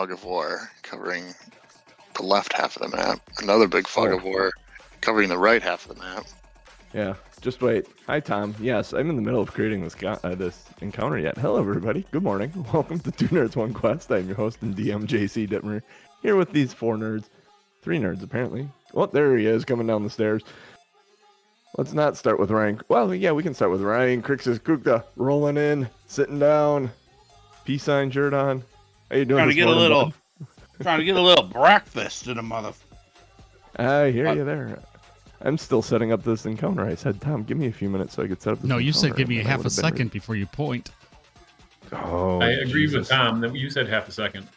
fog of war covering the left half of the map. Another big fog of war covering the right half of the map. Yeah, just wait. Hi, Tom. Yes, I'm in the middle of creating this encounter yet. Hello, everybody. Good morning. Welcome to Two Nerds, One Quest. I'm your host and DM, JC Dittmer, here with these 4 nerds. 3 nerds, apparently. Well, there he is, coming down the stairs. Let's not start with Ryan. Well, yeah, we can start with Ryan. Crixus Kukta, rolling in, sitting down, peace sign shirt on. How you doing Trying this to get morning, trying to get a little breakfast in a mother. I hear you there. I'm still setting up this encounter. I said, Tom, give me a few minutes so I could set up this No, you encounter, said give me and half I a would've been second before you point. Oh, I agree Jesus. with Tom that you said half a second.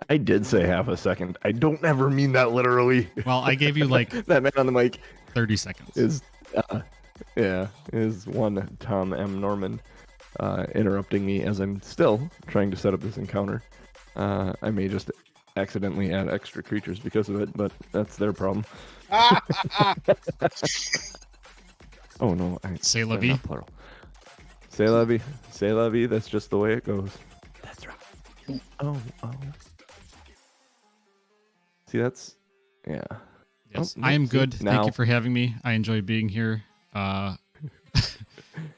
I did say half a second. I don't ever mean that literally. Well, I gave you like That man on the mic 30 seconds. is one Tom M. Norman interrupting me as I'm still trying to set up this encounter. I may just accidentally add extra creatures because of it, but that's their problem. Oh no, C'est la vie. Plural. C'est la vie. C'est la vie. That's just the way it goes. That's right. Oh. See, that's yeah. Yes, Oh, I am see, good. now- Thank you for having me. I enjoy being here. I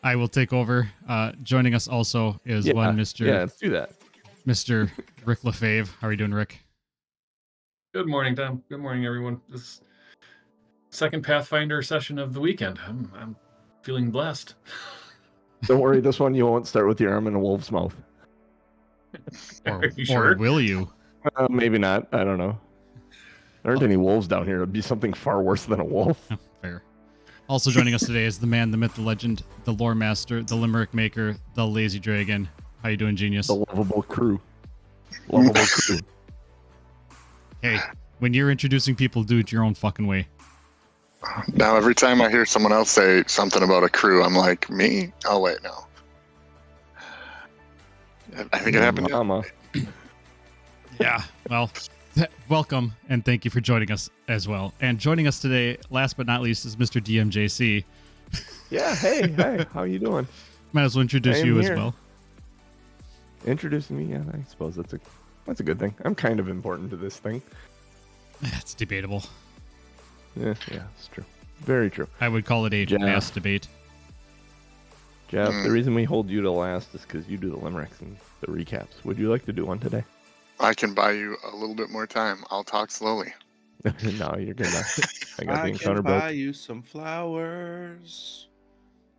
will take over. Joining us also is one Mr. Yeah, let's do that. Mr. Rick LaFave. How are you doing, Rick? Good morning, Tom. Good morning, everyone. This second Pathfinder session of the weekend. I'm feeling blessed. Don't worry, this one you won't start with your arm in a wolf's mouth. Or, Are you sure? or will you? Maybe not. I don't know. There aren't any wolves down here. It'd be something far worse than a wolf. Oh, fair. Also joining us today is the man, the myth, the legend, the lore master, the limerick maker, the lazy dragon. How you doing, genius? The lovable crew. Lovable crew. Hey, when you're introducing people, do it your own fucking way. Now, every time I hear someone else say something about a crew, I'm like, me? Oh, wait, no. I think it happened. Mama. Yeah, well, welcome, and thank you for joining us as well. And joining us today, last but not least, is Mr. DMJC. Yeah, hey, how you doing? Might as well introduce I am you here. as well. Introducing me? Yeah, I suppose that's a good thing. I'm kind of important to this thing. It's debatable. Yeah, it's true. Very true. I would call it a Jeff. mass debate. Jeff, the reason we hold you to last is because you do the limericks and the recaps. Would you like to do one today? I can buy you a little bit more time. I'll talk slowly. No, you're good enough. I got the I encounter can buy book. you some flowers.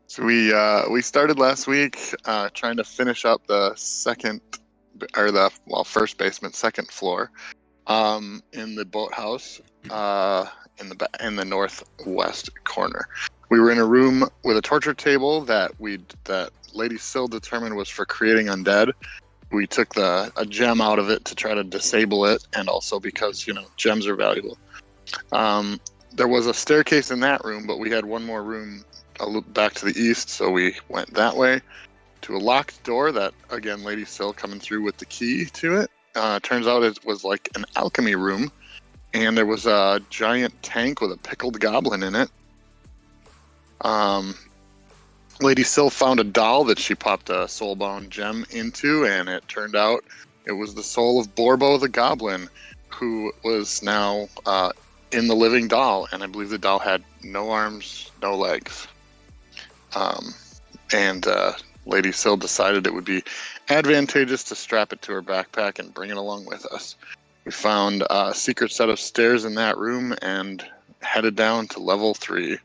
So we started last week trying to finish up the first basement, second floor, in the boathouse, in the northwest corner. We were in a room with a torture table that Lady Syl determined was for creating undead. We took a gem out of it to try to disable it, and also because gems are valuable. There was a staircase in that room, but we had one more room back to the east, so we went that way to a locked door that, again, Lady Syl coming through with the key to it. Turns out it was like an alchemy room, and there was a giant tank with a pickled goblin in it. Lady Syl found a doll that she popped a soulbound gem into, and it turned out it was the soul of Borbo the goblin, who was now in the living doll, and I believe the doll had no arms, no legs. And Lady Syl decided it would be advantageous to strap it to her backpack and bring it along with us. We found a secret set of stairs in that room and headed down to level 3.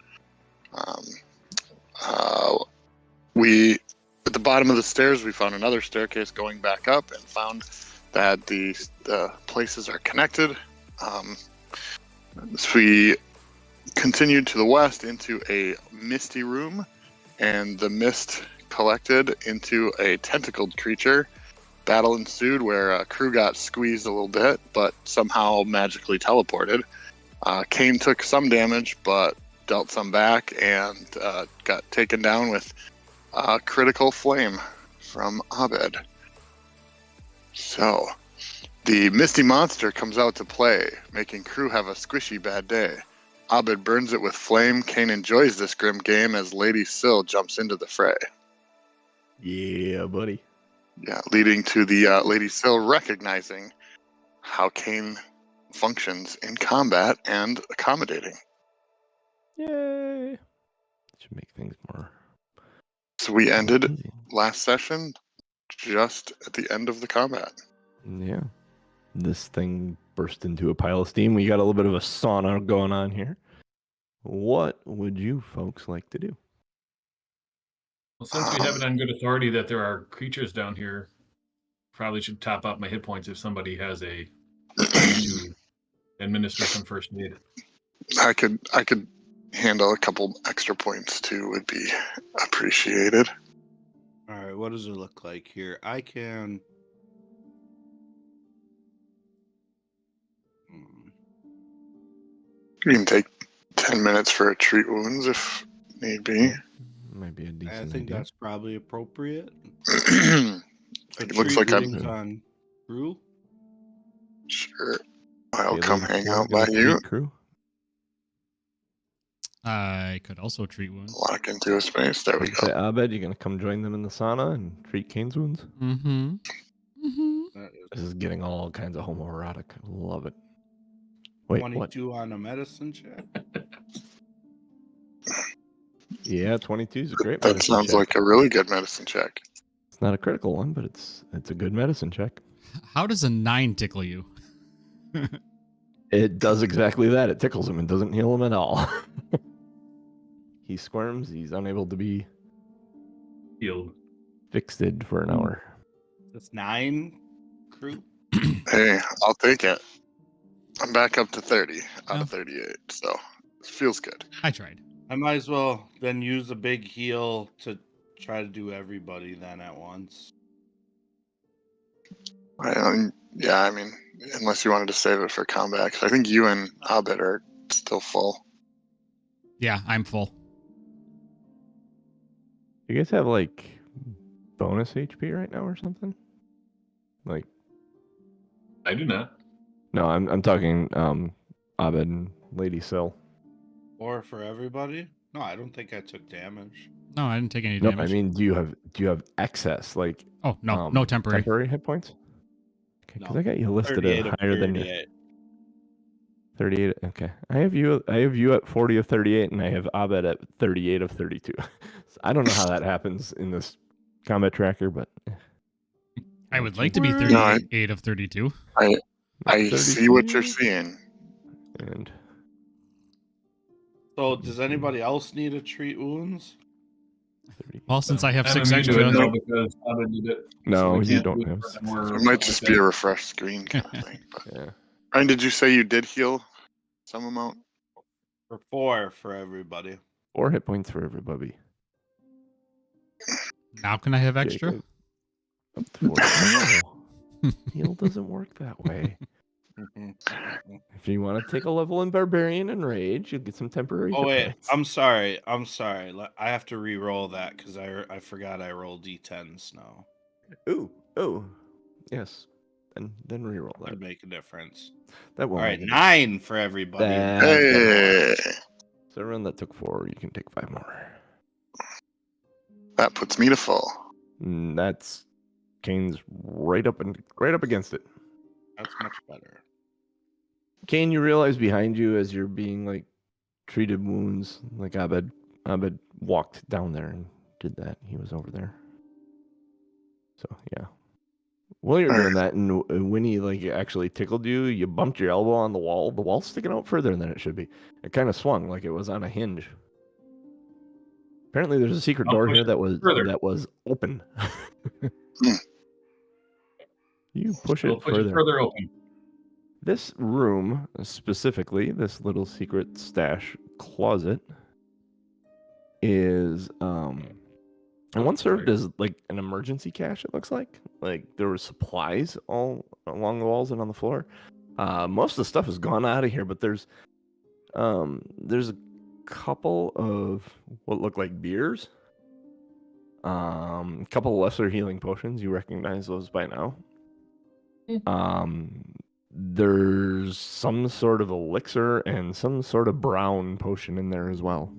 At the bottom of the stairs, we found another staircase going back up and found that the places are connected. So we continued to the west into a misty room, and the mist collected into a tentacled creature. Battle ensued where a crew got squeezed a little bit, but somehow magically teleported. Kain took some damage, but dealt some back and got taken down with a critical flame from Abed. So, the Misty monster comes out to play, making crew have a squishy bad day. Abed burns it with flame. Kain enjoys this grim game as Lady Syl jumps into the fray. Yeah, buddy. Yeah, leading to the Lady Syl recognizing how Kain functions in combat and accommodating. Yay! Should make things more So we ended easy. last session just at the end of the combat. Yeah. This thing burst into a pile of steam. We got a little bit of a sauna going on here. What would you folks like to do? Well, since we have it on good authority that there are creatures down here, probably should top up my hit points if somebody has a to administer some first aid. I could handle a couple extra points too. Would be appreciated. All right, what does it look like here? I can. You can take 10 minutes for a treat wounds if need be. Might be a decent I think idea. that's probably appropriate. It looks like I'm on crew. sure. I'll Yeah, come Lady hang Syl's out gonna by you. treat crew. I could also treat wounds. Lock into a space. There we Like I say, go. Abed, you gonna come join them in the sauna and treat Kane's wounds? Mm-hmm. Mm-hmm. This is getting all kinds of homoerotic. Love it. Wait, what? 22 on a medicine check. Yeah, 22 is a great That medicine sounds check. like a really good medicine check. It's not a critical one, but it's a good medicine check. How does a 9 tickle you? It does exactly that. It tickles him and doesn't heal him at all. He squirms. He's unable to be Healed. fixed for an hour. That's 9 crew. Hey, I'll take it. I'm back up to 30 out Oh. of 38, so it feels good. I tried. I might as well then use a big heal to try to do everybody then at once. Yeah, I mean, unless you wanted to save it for combat, 'cause I think you and Abed are still full. Yeah, I'm full. You guys have like bonus HP right now or something? Like, I do not. no, I'm talking Abed and Lady Syl. Or for everybody? No, I don't think I took damage. No, I didn't take any Nope. damage. I mean, do you have excess like oh no, no temporary. temporary hit points? Okay, because No. I got you listed 38 at of higher than you. 38. 38. Okay, I have you at 40 of 38, and I have Abed at 38 of 32. So I don't know how that happens in this combat tracker, but I would like to be No, I- 38 of 32. I see what you're seeing. And So, does anybody else need to treat wounds? 30. Well, since I have I'm 6 immune to extra. it now because I didn't need it. No, we you can't don't do it have for six more extra. It might just be a refresh screen kind of thing. But Yeah. Ryan, did you say you did heal some amount? Or 4 for everybody. 4 hit points for everybody. Now can I have extra? Jacob, up to 40. No. Heal doesn't work that way. If you want to take a level in Barbarian and Rage, you'll get some temporary Oh hit wait, points. I'm sorry. I have to re-roll that because I forgot I rolled d10s now. Oh, yes. Then reroll that. That'd make a difference. That All won't right, make a 9 for everybody. That's Hey, So everyone that took 4, you can take 5 more. that puts me to full. And that's Kane's right up against it. That's much better. Kain, you realize behind you as you're being like treated wounds, like Abed walked down there and did that. He was over there. So yeah. While you're doing that, and when he like actually tickled you, you bumped your elbow on the wall. The wall's sticking out further than it should be. It kind of swung like it was on a hinge. Apparently, there's a secret I'll door push here it that was open. You push We'll it push further. it further open. This room, specifically, this little secret stash closet, is it once served as like an emergency cache. It looks like there were supplies all along the walls and on the floor. Most of the stuff is gone out of here, but there's a couple of what look like beers, a couple of lesser healing potions. You recognize those by now. There's some sort of elixir and some sort of brown potion in there as well.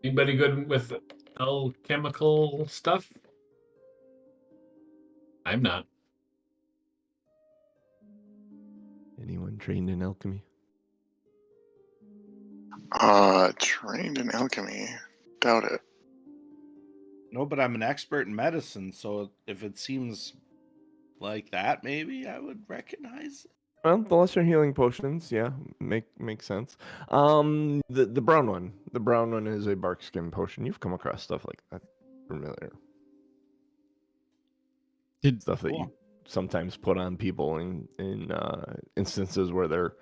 Anybody good with alchemical stuff? I'm not. Anyone trained in alchemy? Trained in alchemy. Doubt it. No, but I'm an expert in medicine, so if it seems like that, maybe I would recognize it. Well, the lesser healing potions, yeah, makes sense. The brown one is a bark skin potion. You've come across stuff like that, familiar stuff that you sometimes put on people in instances where they're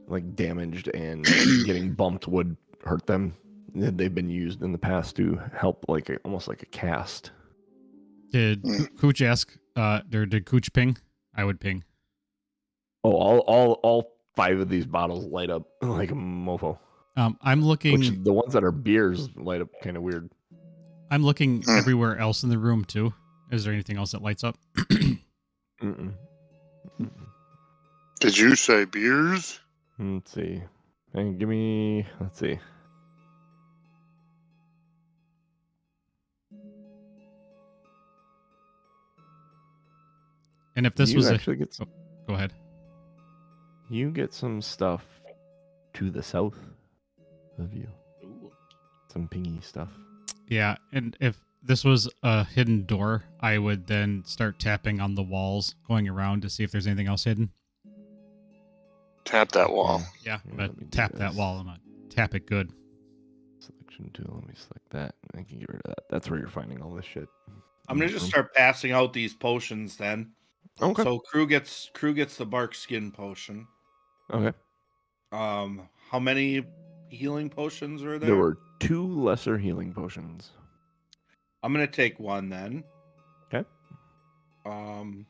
like damaged and getting bumped would hurt them. They've been used in the past to help, like almost like a cast. Did Cooch ask? Did Cooch ping? I would ping. Oh, all 5 of these bottles light up like a mofo. I'm looking. Which the ones that are beers light up kind of weird. I'm looking everywhere else in the room too. Is there anything else that lights up? Did you say beers? Let's see. And give me. Let's see. And if this You was actually get some, go ahead. you get some stuff to the south of you. Ooh. Some pingy stuff. Yeah, and if this was a hidden door, I would then start tapping on the walls, going around to see if there's anything else hidden. Tap that wall. Yeah, Yeah, but let me do tap that this. wall. I'm gonna tap it good. Selection tool. Let me select that. I can get rid of that. That's where you're finding all this shit. I'm gonna just start passing out these potions then. Okay. So crew gets the bark skin potion. Okay. How many healing potions are there? There were 2 lesser healing potions. I'm gonna take one then. Okay. And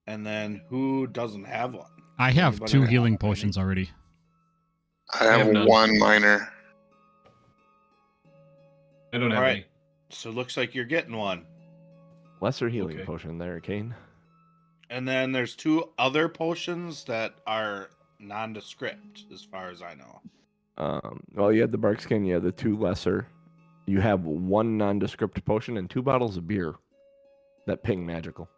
then who doesn't have one? I have Anybody 2 have healing any? potions already. I have have none. 1 minor. I don't have All right. any. So it looks like you're getting one. Lesser healing Okay. potion there, Kain. And then there's 2 other potions that are nondescript, as far as I know. Well, you had the bark skin. You had the 2 lesser. You have 1 nondescript potion and 2 bottles of beer that ping magical.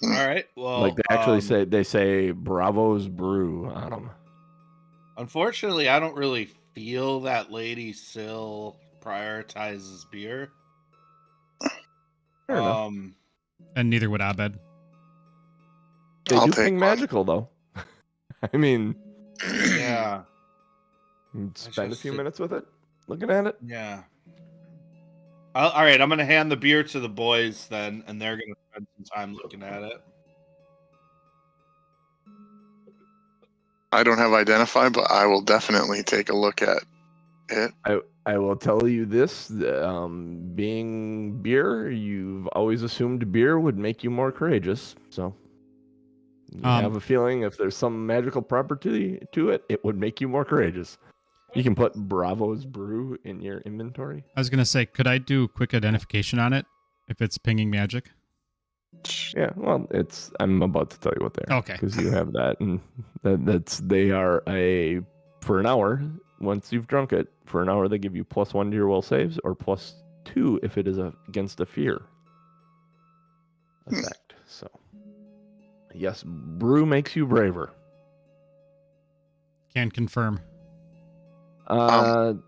All right. Well, Like they actually say Bravo's Brew on them. unfortunately, I don't really feel that Lady Syl prioritizes beer. Fair enough. And neither would Abed. They I'll do take ping one. magical though. I mean, Yeah. you spend a just few sit- minutes with it, looking at it. Yeah. All right, I'm gonna hand the beer to the boys then, and they're gonna spend some time looking at it. I don't have identify, but I will definitely take a look at it. I will tell you this: being beer, you've always assumed beer would make you more courageous. So you have a feeling if there's some magical property to it, it would make you more courageous. You can put Bravo's Brew in your inventory. I was gonna say, could I do quick identification on it if it's pinging magic? Yeah, well, I'm about to tell you what they are. Okay. Because you have that, and they are for an hour. Once you've drunk it, for an hour they give you +1 to your will saves, or +2 if it is against a fear effect. So, yes, brew makes you braver. Can confirm. I'll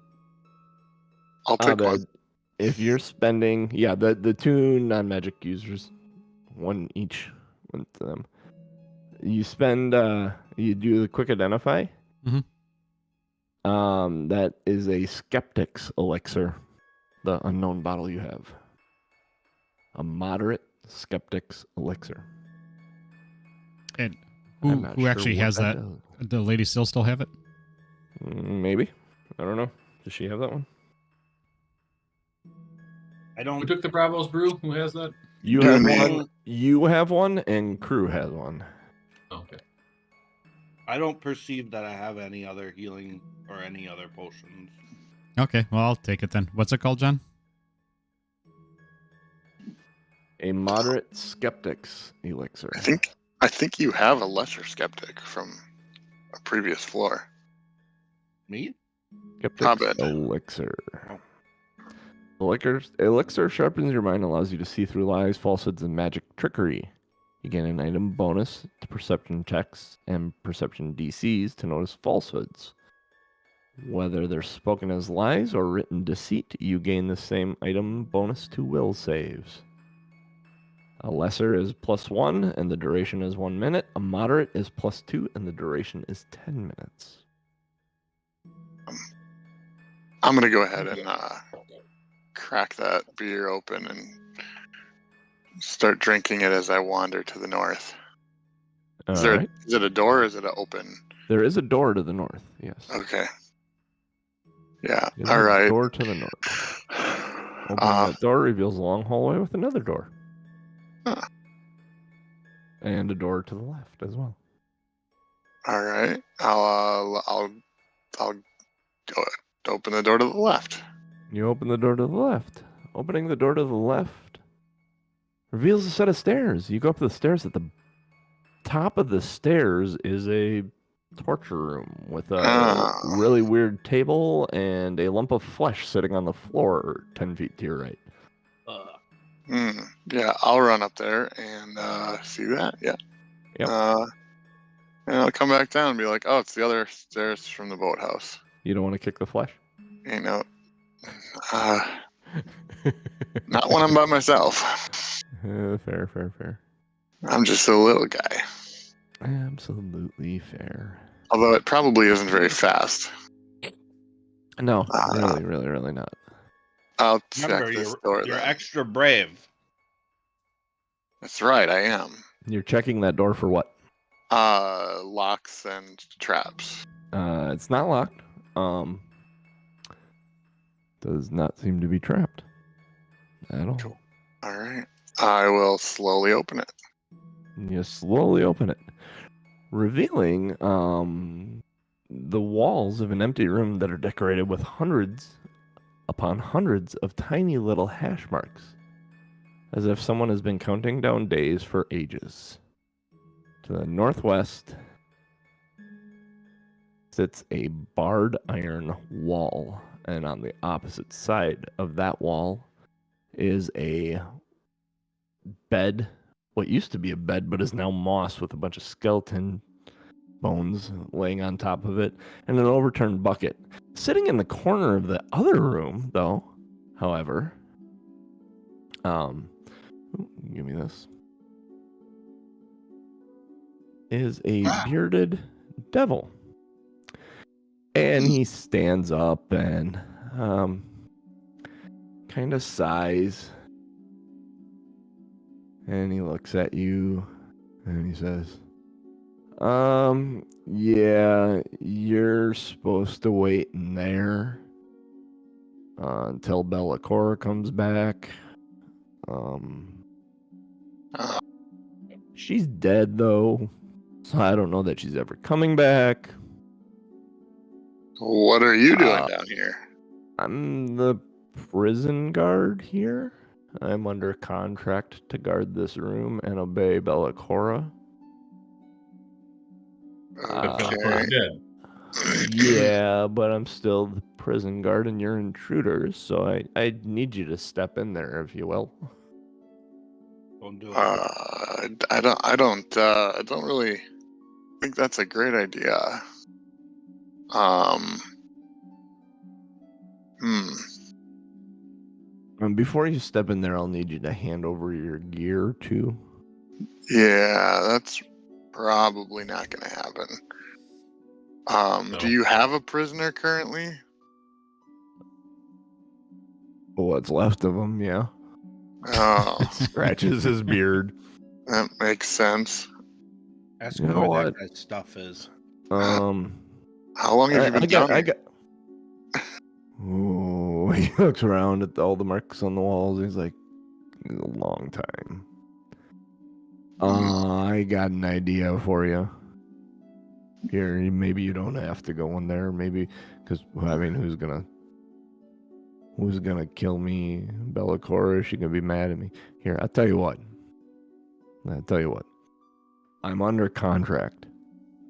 pick Abed, one. if you're spending, the 2 non-magic users, 1 each, one to them. You spend, you do the quick identify. Mhm. That is a skeptic's elixir, the unknown bottle you have. A moderate skeptic's elixir. And I'm who not who sure actually what has that? does. The Lady Syl still have it? Maybe. I don't know. Does she have that one? I Who don't. took the Bravos Brew? Who has that? You Yeah, have man. one. You have one, and crew has one. Oh, okay. I don't perceive that I have any other healing or any other potions. Okay, well I'll take it then. What's it called, John? A moderate skeptic's elixir. I think you have a lesser skeptic from a previous floor. Me? Skeptic's Abed. elixir. Oh. Elixir sharpens your mind and allows you to see through lies, falsehoods, and magic trickery. You gain an item bonus to perception checks and perception DCs to notice falsehoods. Whether they're spoken as lies or written deceit, you gain the same item bonus to will saves. A lesser is +1 and the duration is 1 minute. A moderate is +2 and the duration is 10 minutes. I'm gonna go ahead and crack that beer open and start drinking it as I wander to the north. Is it a door or is it an open? There is a door to the north, yes. Okay. Yeah, There's all a right. door to the north. Opening that door reveals a long hallway with another door. Huh. And a door to the left as well. All right. I'll go open the door to the left. You open the door to the left. Opening the door to the left reveals a set of stairs. You go up the stairs. At the top of the stairs is a torture room with a really weird table and a lump of flesh sitting on the floor 10 feet to your right. Yeah, I'll run up there and see that. Yeah. Yep. And I'll come back down and be like, oh, it's the other stairs from the boathouse. You don't want to kick the flesh? You know, not when I'm by myself. Fair. I'm just a little guy. Absolutely fair. Although it probably isn't very fast. No, really not. I'll check Remember, this door. you're then. extra brave. That's right, I am. You're checking that door for what? Locks and traps. It's not locked. Does not seem to be trapped at all. Cool. All right. I will slowly open it. You slowly open it, revealing the walls of an empty room that are decorated with hundreds upon hundreds of tiny little hash marks, as if someone has been counting down days for ages. To the northwest sits a barred iron wall, and on the opposite side of that wall is a bed. What used to be a bed, but is now moss with a bunch of skeleton bones laying on top of it, and an overturned bucket. Sitting in the corner of the other room, though, however, give me this, is a bearded devil. And he stands up and kind of sighs. And he looks at you and he says, yeah, you're supposed to wait in there until Bellicora comes back. She's dead, though, so I don't know that she's ever coming back. What are you doing down here? I'm the prison guard here. I'm under contract to guard this room and obey Bellicora. Okay. Yeah, but I'm still the prison guard and you're intruders, so I need you to step in there, if you will. Don't do it. I don't really think that's a great idea. Before you step in there, I'll need you to hand over your gear, too. Yeah, that's probably not going to happen. No. Do you have a prisoner currently? What's left of him, yeah. Oh, Scratches his beard. that makes sense. Ask You him know where what? that guy's stuff is. How long have you been down here? Ooh, he looks around at all the marks on the walls. He's like, a long time. I got an idea for you. Here, maybe you don't have to go in there. Maybe, because, I mean, who's gonna kill me? Bellicora, is she gonna be mad at me? Here, I'll tell you what. I'm under contract.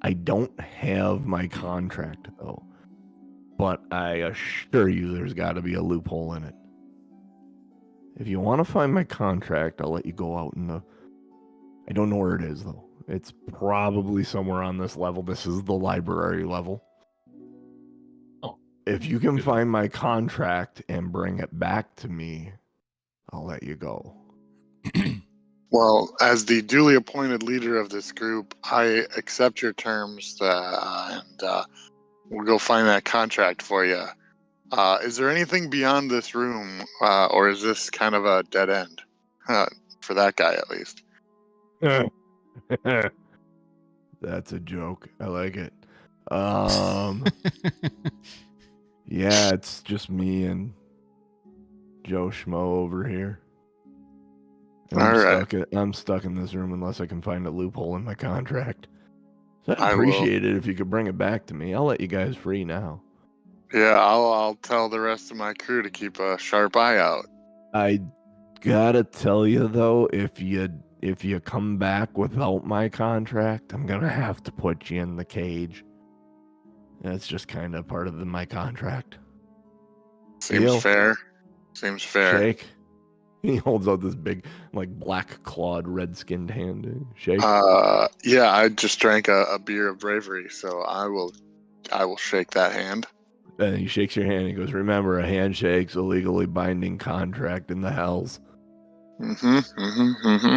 I don't have my contract, though. But I assure you there's got to be a loophole in it. If you want to find my contract, I'll let you go out in the I don't know where it is though. It's probably somewhere on this level. This is the library level. Oh, if you can good. find my contract and bring it back to me, I'll let you go. Well, as the duly appointed leader of this group, I accept your terms, and we'll go find that contract for you. Is there anything beyond this room, or is this kind of a dead end? For that guy, at least. That's a joke. I like it. Yeah, it's just me and Joe Schmo over here. And I'm stuck in this room unless I can find a loophole in my contract. So I'd appreciate it if you could bring it back to me. I'll let you guys free now. Yeah, I'll tell the rest of my crew to keep a sharp eye out. I gotta tell you though, if you come back without my contract, I'm gonna have to put you in the cage. That's just kind of part of my contract. Seems fair. Seems fair. Shake. He holds out this big, like, black clawed, red skinned hand. Shake. Yeah, I just drank a beer of bravery, so I will shake that hand. And he shakes your hand. He goes, "Remember, a handshake's a legally binding contract in the hells."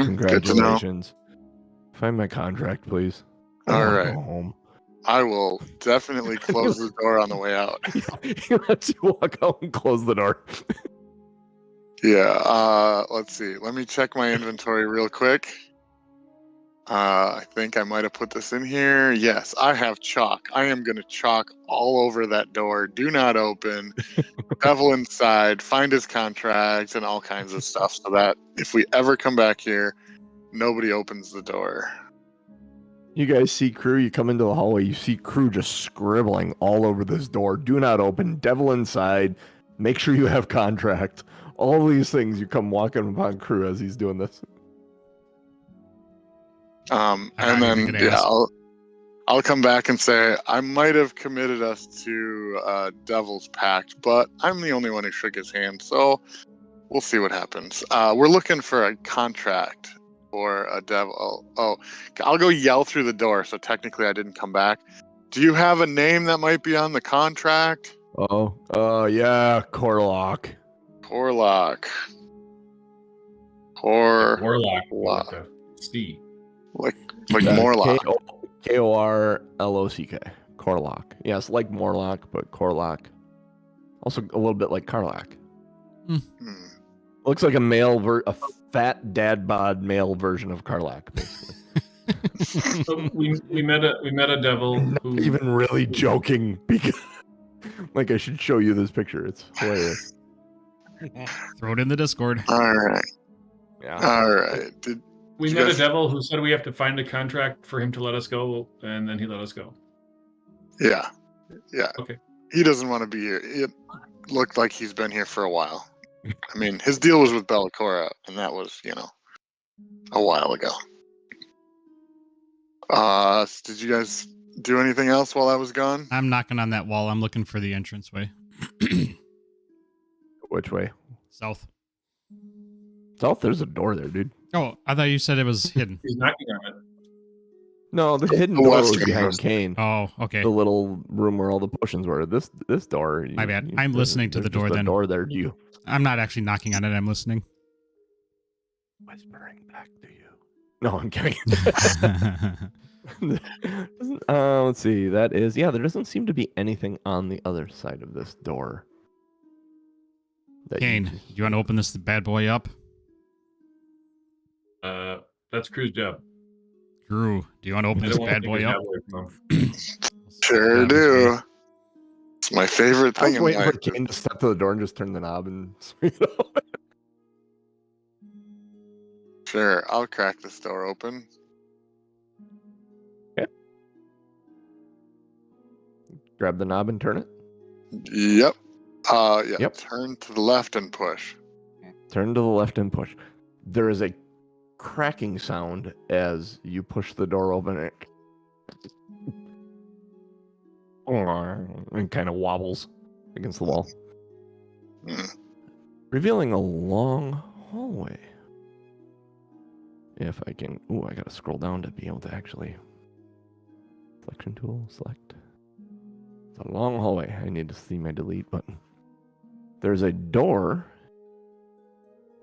Congratulations. Find my contract, please. I want to go home. I will definitely close the door on the way out. He lets you walk out and close the door. Yeah, let's see. Let me check my inventory real quick. I think I might have put this in here. Yes, I have chalk. I am going to chalk all over that door. Do not open. Devil inside. Find his contract and all kinds of stuff so that if we ever come back here, nobody opens the door. You guys see crew, you come into the hallway, you see crew just scribbling all over this door. Do not open. Devil inside. Make sure you have contract. All these things, you come walking upon crew as he's doing this. And then, yeah, I'll come back and say, I might have committed us to Devil's Pact, but I'm the only one who shook his hand, so we'll see what happens. We're looking for a contract for a devil. Oh, I'll go yell through the door, so technically I didn't come back. Do you have a name that might be on the contract? Yeah, Corlock. Corlock. Warlock. C. Like Morlock. Korlock. Corlock. Yes, like Morlock, but Corlock. Also a little bit like Carlock. Looks like a fat dad bod male version of Carlock, basically. So we met a devil who... Not even really joking, because like I should show you this picture. It's hilarious. Throw it in the Discord. All right. Yeah. All right. We met a devil who said we have to find a contract for him to let us go, and then he let us go. Yeah. Yeah. Okay. He doesn't want to be here. It looked like he's been here for a while. I mean, his deal was with Bellicora, and that was, a while ago. Did you guys do anything else while I was gone? I'm knocking on that wall. I'm looking for the entranceway. Which way? South. South? There's a door there, dude. Oh, I thought you said it was hidden. He's knocking on it. No, the hidden door was behind Kain. Oh, okay. The little room where all the potions were. This door. My bad. I'm listening to the door then. Door there. Do you? I'm not actually knocking on it. I'm listening. Whispering back to you. No, I'm kidding. Let's see. That is, yeah, there doesn't seem to be anything on the other side of this door. Kain, do you want to open this bad boy up? That's Crew's job. Drew, do you want to open this bad boy up? Sure do. It's my favorite thing. I was waiting for Kain to step to the door and just turn the knob and swing it open. Sure, I'll crack this door open. Okay. Grab the knob and turn it. Yep. Yeah. Yep. Turn to the left and push. Turn to the left and push. There is a cracking sound as you push the door open. And kind of wobbles against the wall, revealing a long hallway. If I can... Ooh, I gotta scroll down to be able to actually... Selection tool, select. It's a long hallway. I need to see my delete button. There's a door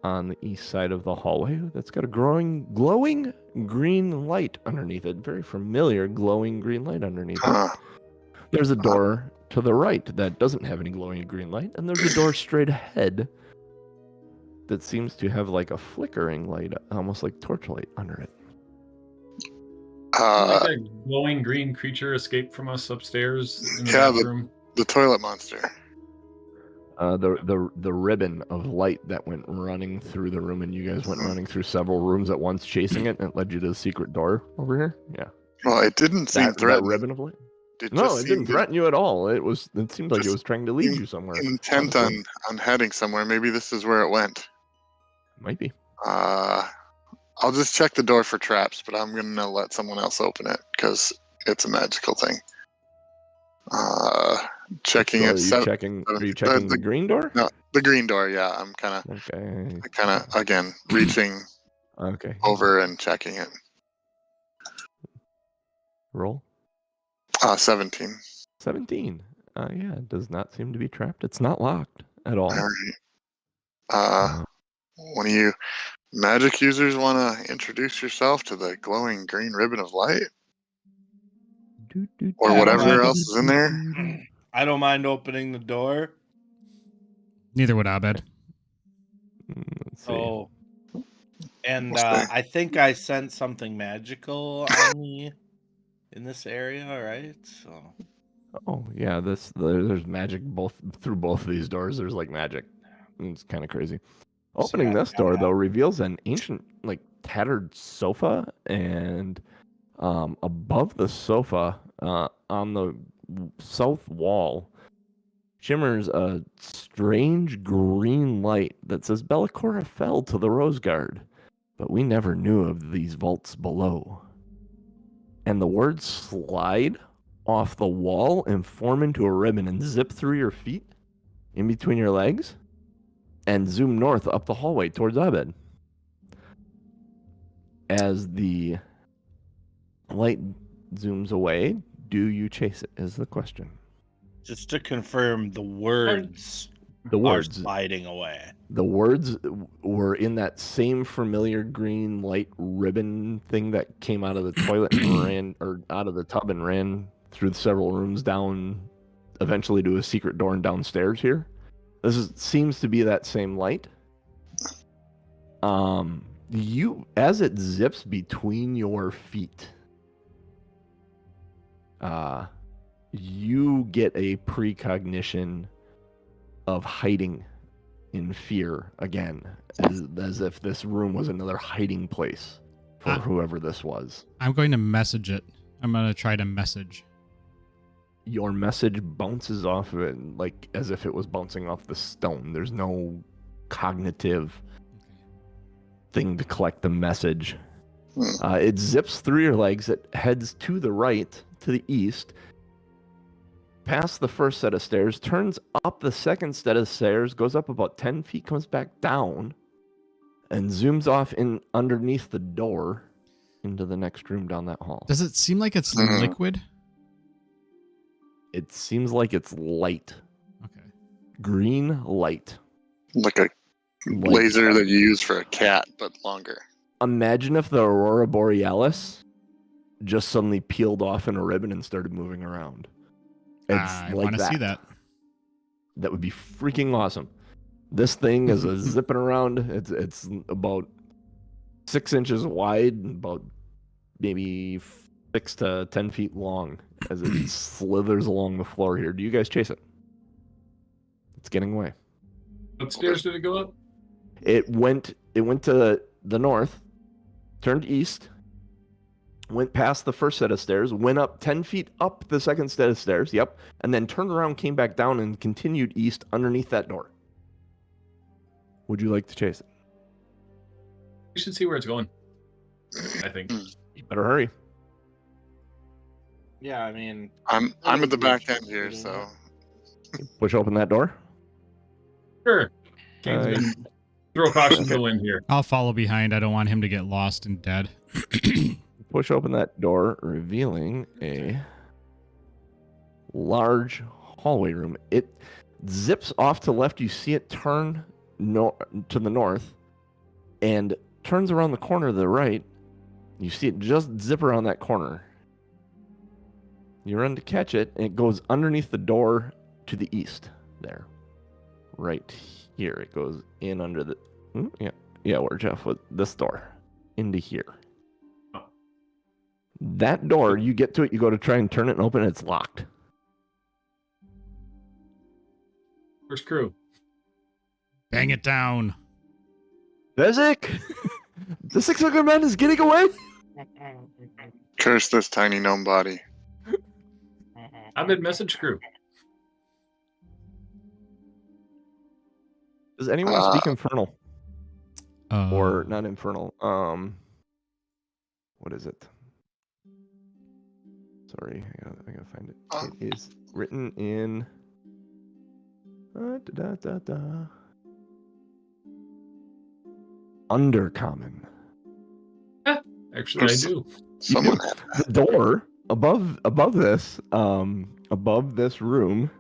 on the east side of the hallway that's got a glowing green light underneath it. Very familiar glowing green light underneath it. There's a door to the right that doesn't have any glowing green light, and there's a door straight ahead that seems to have like a flickering light, almost like torchlight under it. Like that glowing green creature escaped from us upstairs in the bathroom. The toilet monster. The ribbon of light that went running through the room, and you guys went running through several rooms at once, chasing it, and it led you to the secret door over here. Yeah. Well, it didn't seem threatening. That ribbon of light. It didn't threaten you at all. It seemed like it was trying to lead you somewhere. Intent on heading somewhere. Maybe this is where it went. Might be. I'll just check the door for traps, but I'm gonna let someone else open it because it's a magical thing. Checking it. Are you checking the green door? No, the green door. Yeah, I'm kind of again reaching over and checking it. Roll. 17. 17. Yeah, it does not seem to be trapped. It's not locked at all. All right. One of you magic users want to introduce yourself to the glowing green ribbon of light? Or whatever else is in there? I don't mind opening the door. Neither would Abed. Let's see. Oh. And I think I sent something magical on me in this area, right? So. Oh yeah, there's magic through both of these doors. There's like magic. It's kind of crazy. Opening this door though reveals an ancient, like tattered sofa, and above the sofa, on the south wall, shimmers a strange green light that says Bellicora fell to the Rose Guard, but we never knew of these vaults below. And the words slide off the wall and form into a ribbon and zip through your feet, in between your legs, and zoom north up the hallway towards Abed. As the light zooms away, do you chase it is the question. Just to confirm, the words are sliding away. The words were in that same familiar green light ribbon thing that came out of the toilet and ran, or out of the tub and ran through several rooms down, eventually to a secret door and downstairs here. Seems to be that same light. As it zips between your feet, you get a precognition of hiding in fear again, as if this room was another hiding place for whoever this was. I'm going to message it. I'm going to try to message. Your message bounces off of it like as if it was bouncing off the stone. There's no cognitive thing to collect the message. It zips through your legs. It heads to the right, to the east, past the first set of stairs, turns up the second set of stairs, goes up about 10 feet, comes back down, and zooms off in underneath the door into the next room down that hall. Does it seem like it's liquid? It seems like it's light. Okay. Green light. Like a laser that you use for a cat, but longer. Imagine if the Aurora Borealis just suddenly peeled off in a ribbon and started moving around. I want to see that. That would be freaking awesome. This thing is zipping around. It's about 6 inches wide and about maybe 6 to 10 feet long as it slithers along the floor here. Do you guys chase it? It's getting away. What stairs did it go up? It went to the north, turned east, went past the first set of stairs, went up 10 feet up the second set of stairs, and then turned around, came back down, and continued east underneath that door. Would you like to chase it? We should see where it's going, I think. You better hurry. Yeah, I mean, I'm at the back end here, so Push open that door. Sure. Kane's Throw caution to the wind here. I'll follow behind. I don't want him to get lost and dead. Push open that door, revealing a large hallway room. It zips off to the left. You see it turn to the north and turns around the corner to the right. You see it just zip around that corner. You run to catch it, and it goes underneath the door to the east there. Right here. It goes in under the... Yeah, where Jeff was. This door. Into here. Oh. That door, you get to it, you go to try and turn it and open it, it's locked. First crew. Bang it down. Bezik! The 600 man is getting away! Curse this tiny gnome body. Abed message crew. Does anyone speak Infernal? Or not Infernal? What is it? Sorry, I gotta find it. It is written in... Undercommon. Actually, I do. Someone The door above this room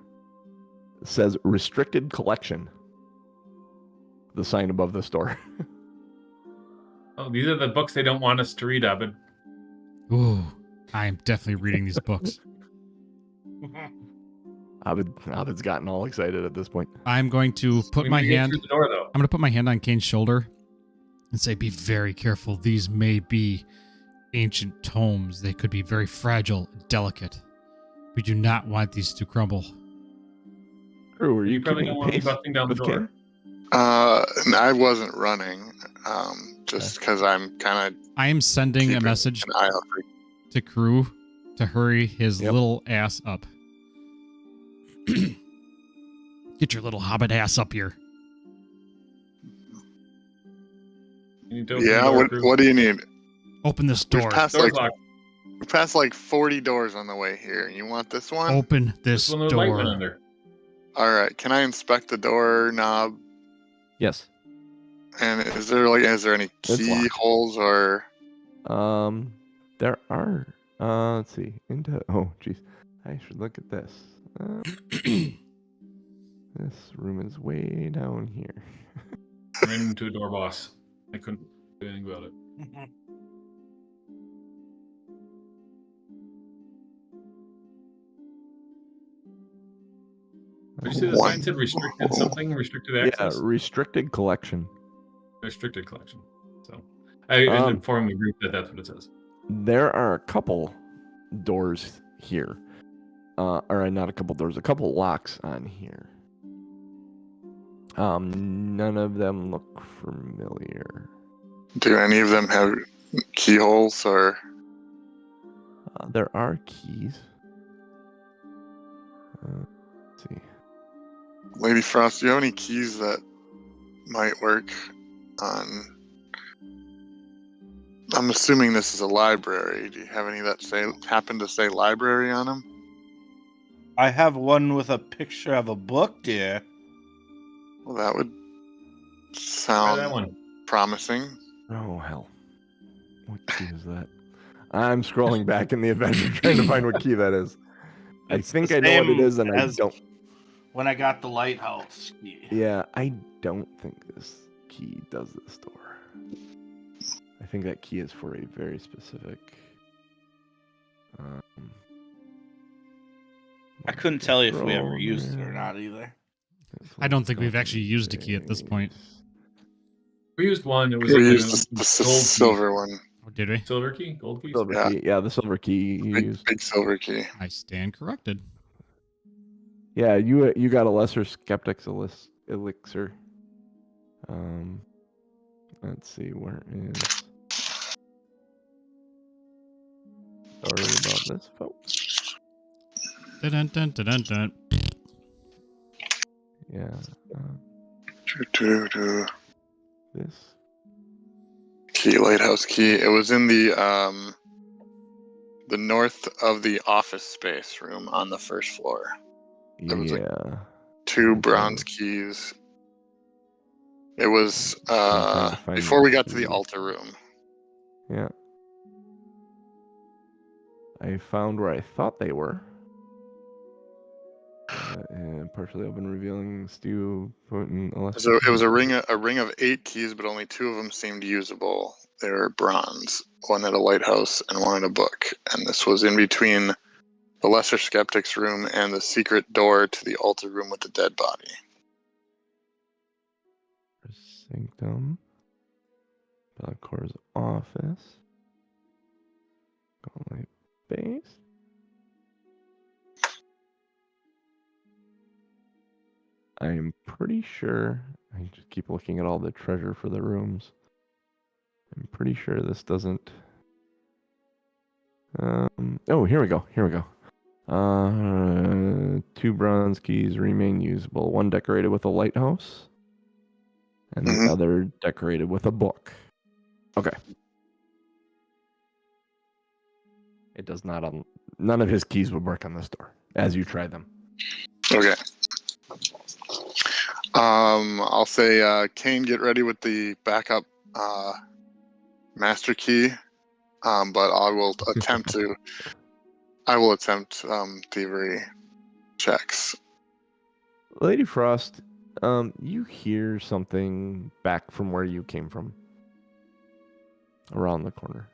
says restricted collection. The sign above this door. Oh, these are the books they don't want us to read, Abed. Ooh, I am definitely reading these books. Abed's gotten all excited at this point. I'm going to put We my need to get hand... through the door, though. I'm going to put my hand on Kane's shoulder and say, be very careful. These may be ancient tomes. They could be very fragile and delicate. We do not want these to crumble. Drew, were you probably keeping don't want me pace busting down the with door. Ken? I wasn't running, just because I'm kind of. I am sending a message an eye out for to crew to hurry his little ass up. Get your little hobbit ass up here. You need to open Yeah, the door, crew. what do you need? Open this We've door. passed Door's like locked. we passed like 40 doors on the way here. You want this one? Open this This one with the light went door. under. All right. Can I inspect the door knob? Yes. And is there any It's locked. keyholes or? There are. Let's see. Oh, jeez. I should look at this. This room is way down here. Ran into a door boss. I couldn't do anything about it. Did you say the One. sign said restricted something? Restricted access? Yeah, restricted collection. Restricted collection. So I informed the group that that's what it says. There are a couple doors here. Or not a couple doors, a couple locks on here. None of them look familiar. Do any of them have keyholes or? There are keys. Let's see. Lady Frost, do you have any keys that might work on? I'm assuming this is a library. Do you have any that happen to say library on them? I have one with a picture of a book, dear. Well, that would Try sound that one. promising. Oh, hell. What key is that? I'm scrolling back in the adventure trying to find what key that is. I It's think the I know what it same is, and I as don't. When I got the lighthouse key. Yeah, I don't think this key does this door. I think that key is for a very specific. I couldn't tell you if we ever used it or not either. I don't think we've actually used a key at this point. We used one. It was We like used the gold silver one. Oh, did we? key. Silver key? Gold key? Silver Yeah. key. Yeah, the silver key you Big, used. big silver key. I stand corrected. Yeah, you got a lesser skeptic's elixir. Let's see, where is. Sorry about this, folks. Dun, dun, dun, dun, dun. Yeah, Doo-doo-doo. this. Key, lighthouse key. It was in the north of the office space room on the first floor. There was, like, Yeah. 2 bronze keys It was trying to find before we got to the the- altar room. Yeah. I found where I thought they were. And partially open, revealing stew, potent, So it was a ring of 8 keys, but only 2 of them seemed usable. They were bronze, one at a lighthouse and one in a book. And this was in between the Lesser Skeptic's room and the secret door to the altar room with the dead body. Sanctum. Belcor's office. Gauntlet base. I'm pretty sure. I just keep looking at all the treasure for the rooms. I'm pretty sure this doesn't. Oh, here we go. Here we go. 2 bronze keys remain usable. One decorated with a lighthouse, and the other decorated with a book. Okay. It does not. None of his keys would work on this door as you try them. Okay. I'll say, Kain, get ready with the backup master key. But I will attempt thievery checks. Lady Frost, you hear something back from where you came from. Around the corner.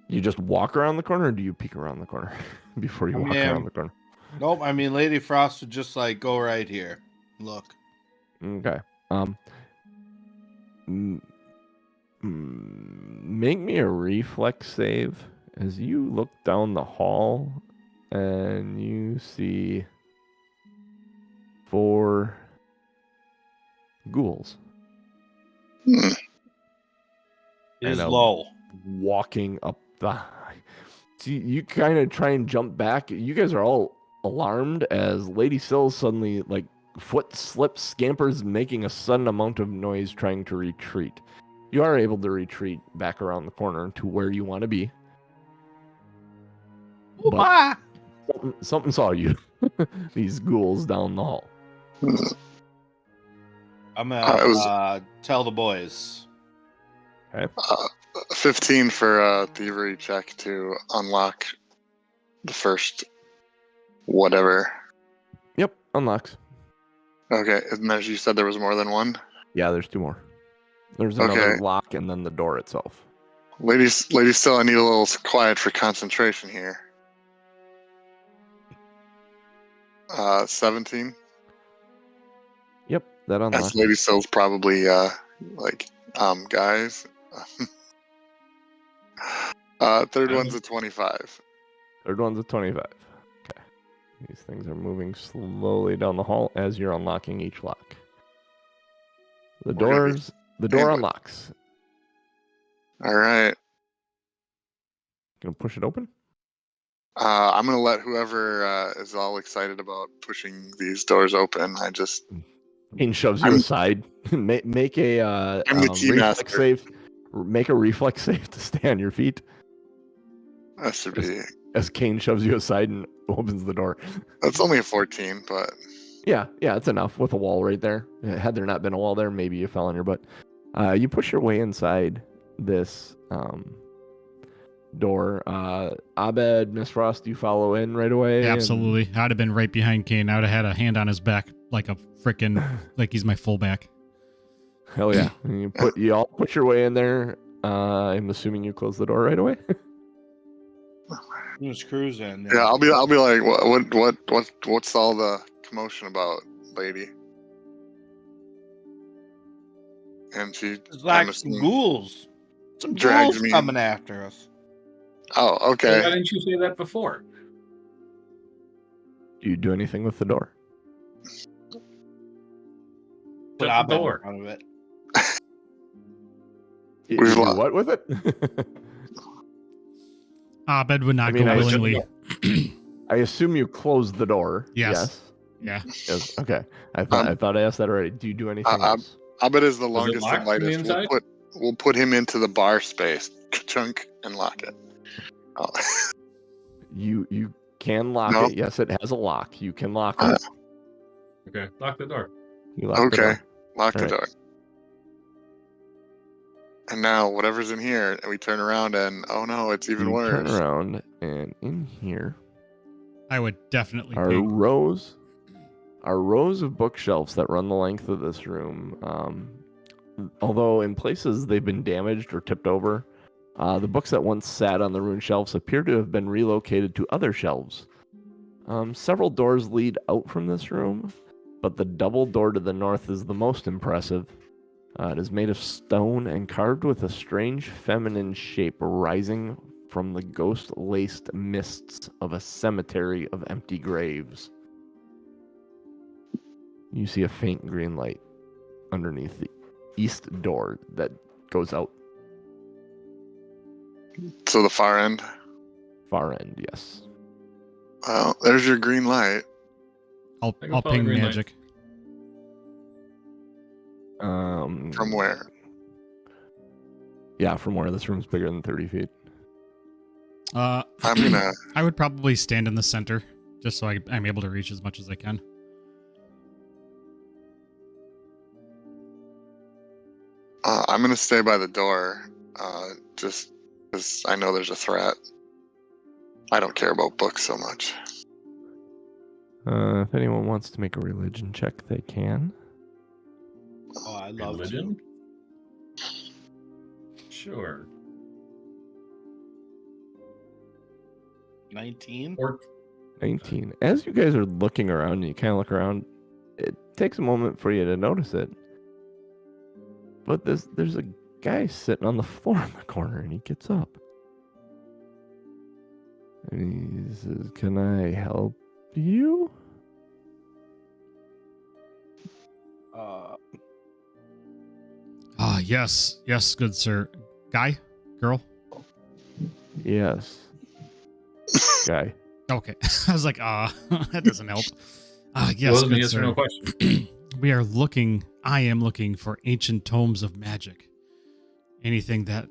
You just walk around the corner, or do you peek around the corner before you walk around the corner? Nope. I mean, Lady Frost would just like go right here. Look. Okay. Make me a reflex save as you look down the hall and you see 4 ghouls. It is low. Walking up the. See, you kind of try and jump back. You guys are all alarmed as Lady Syl suddenly, like, foot slips, scampers, making a sudden amount of noise trying to retreat. You are able to retreat back around the corner to where you want to be. But something saw you. These ghouls down the hall. I'm gonna tell the boys. Okay. 15 for a thievery check to unlock the first whatever. Yep, unlocks. Okay, and as you said, there was more than one? Yeah, there's 2 more. There's another lock and then the door itself. Lady Syl, I need a little quiet for concentration here. 17? Yep, that unlocks. As Lady Syl's probably, guys. Third one's a 25. Third one's a 25. Okay. These things are moving slowly down the hall as you're unlocking each lock. The door unlocks. All right. Gonna push it open? I'm gonna let whoever is all excited about pushing these doors open. Kain shoves you aside. Make a I'm the key reflex master. save. Make a reflex save to stay on your feet. That should be. As Kain shoves you aside and opens the door. That's only a 14, but Yeah, it's enough with a wall right there. Had there not been a wall there, maybe you fell on your butt. You push your way inside this door. Abed, Miss Frost, you follow in right away? Absolutely. I'd have been right behind Kain. I would have had a hand on his back like a freaking, like he's my fullback. Hell yeah. And you all push your way in there. I'm assuming you close the door right away. Just cruising. yeah, I'll be like, what's all the commotion about, lady? And she It's like I'm some assuming- ghouls. Some drags ghouls me in. coming after us. Oh, Why okay. didn't you say that before? Do you do anything with the door? But Shut I've the been door. out of it. You We've do lo- what with it? Abed would not I mean, go I willingly. I assume you closed the door. Yes. Yeah. Yes. Okay. I thought I asked that already. Do you do anything else? Abed is the Was it longest locked and from the lightest. inside? We'll put him into the bar space, chunk, and lock it. Oh. You can lock No. it. Yes, it has a lock. You can lock Uh, it. Okay, lock the door. You lock the Okay. door. Lock the Alright. door. And now whatever's in here, and we turn around and oh no, it's even You worse. turn around, and in here I would definitely are pay. rows of bookshelves that run the length of this room. Although in places they've been damaged or tipped over, the books that once sat on the ruined shelves appear to have been relocated to other shelves. Several doors lead out from this room, but the double door to the north is the most impressive. It is made of stone and carved with a strange feminine shape rising from the ghost-laced mists of a cemetery of empty graves. You see a faint green light underneath the east door that goes out. So the far end. Far end, yes. Well, there's your green light. I'll I go follow ping green light. magic. From where? Yeah, from where this room's bigger than 30 feet. I'm gonna. I would probably stand in the center, just so I'm able to reach as much as I can. I'm gonna stay by the door, just because I know there's a threat. I don't care about books so much. If anyone wants to make a religion check, they can. Oh, I love Religion? to. Sure. 19. Or 19. As you guys are looking around and you kind of look around, it takes a moment for you to notice it. But there's a guy sitting on the floor in the corner, and he gets up. And he says, "Can I help you?" Yes, good sir. Guy, girl. Yes. Guy. Okay, I was like, that doesn't help. Yes, wasn't a good yes or sir. no question. I am looking for ancient tomes of magic. Anything that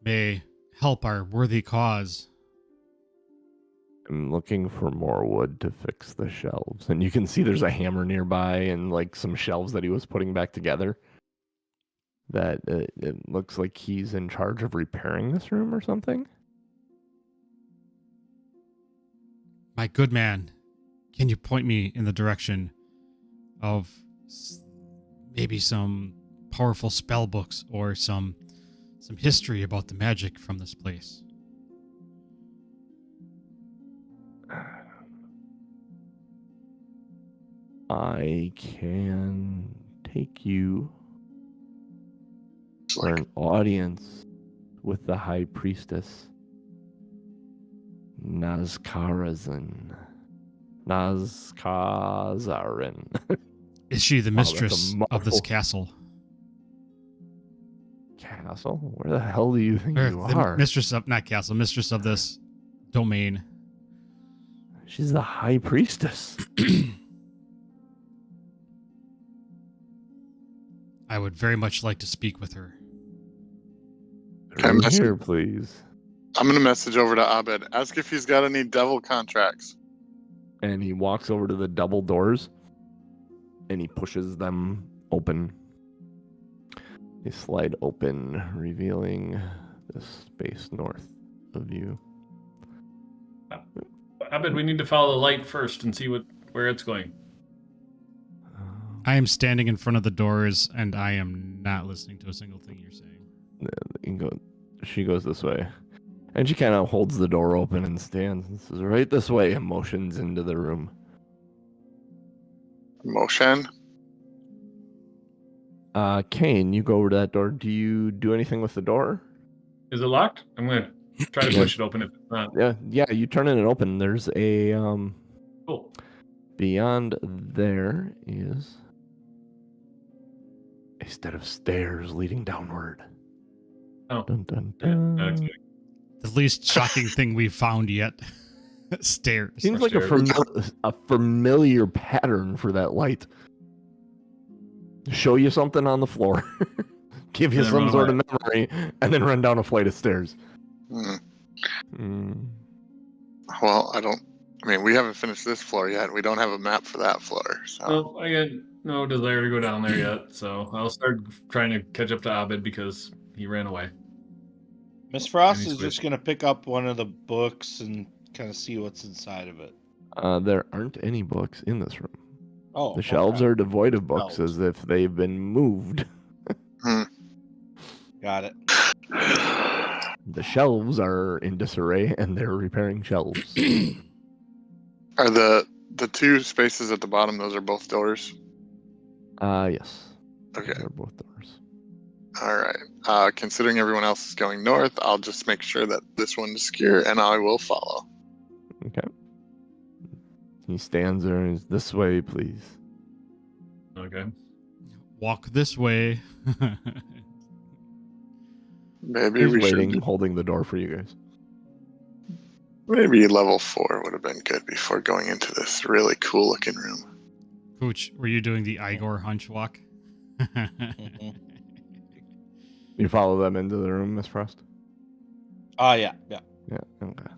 may help our worthy cause. I'm looking for more wood to fix the shelves. And you can see there's a hammer nearby and like some shelves that he was putting back together. That it looks like he's in charge of repairing this room or something. My good man, can you point me in the direction of maybe some powerful spell books or some history about the magic from this place? I can take you It's for like, an audience with the High Priestess, Nazkazarin. Is she the Wow, that's a mistress of this mouthful. castle? Castle? Where the hell do you think Or you the are? mistress of, not castle, mistress of this domain. She's the High Priestess. I would very much like to speak with her. I'm Right here, please. I'm gonna message over to Abed. Ask if he's got any devil contracts. And he walks over to the double doors and he pushes them open. They slide open, revealing the space north of you. I bet we need to follow the light first and see where it's going. I am standing in front of the doors and I am not listening to a single thing you're saying. She goes this way. And she kind of holds the door open and stands and says, "Right this way," and motions into the room. Motion. Kain, you go over to that door. Do you do anything with the door? Is it locked? I'm gonna try to push it open if it's not. Yeah, you turn it open. There's a Cool. beyond there is a set of stairs leading downward. Oh. Dun, dun, Yeah, dun. that's good. The least shocking thing we've found yet. Stairs. Seems like a familiar pattern for that light. Show you something on the floor, give you And then some run sort away. of memory, and then run down a flight of stairs. Well, I mean, we haven't finished this floor yet. We don't have a map for that floor. So Well, again, no desire to go down there yet, so I'll start trying to catch up to Abed because he ran away. Miss Frost Any is switch? just gonna pick up one of the books and kind of see what's inside of it. There aren't any books in this room. Oh, The shelves okay. are devoid of books Shelves. as if they've been moved. Got it. The shelves are in disarray and they're repairing shelves. Are the two spaces at the bottom? Those are both doors. Yes. Okay. They're both doors. All right. Considering everyone else is going north, I'll just make sure that this one is secure, and I will follow. Okay. He stands there and is this way, please. Okay. Walk this way. Maybe He's we waiting, should. holding the door for you guys. Maybe level 4 would have been good before going into this really cool looking room. Pooch, were you doing the Igor hunch walk? Mhm. You follow them into the room, Miss Frost? Oh, yeah. Yeah, okay.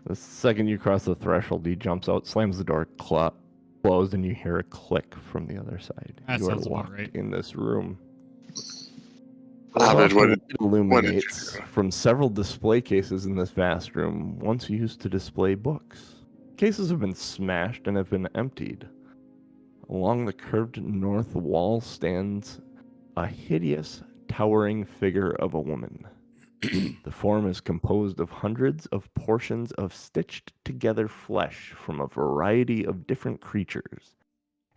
The second you cross the threshold, he jumps out, slams the door closed, and you hear a click from the other side. That You are sounds about locked right. in this room. Abed, Soft what light did illuminates you do? from several display cases in this vast room, once used to display books. Cases have been smashed and have been emptied. Along the curved north wall stands a hideous, towering figure of a woman. The form is composed of hundreds of portions of stitched together flesh from a variety of different creatures,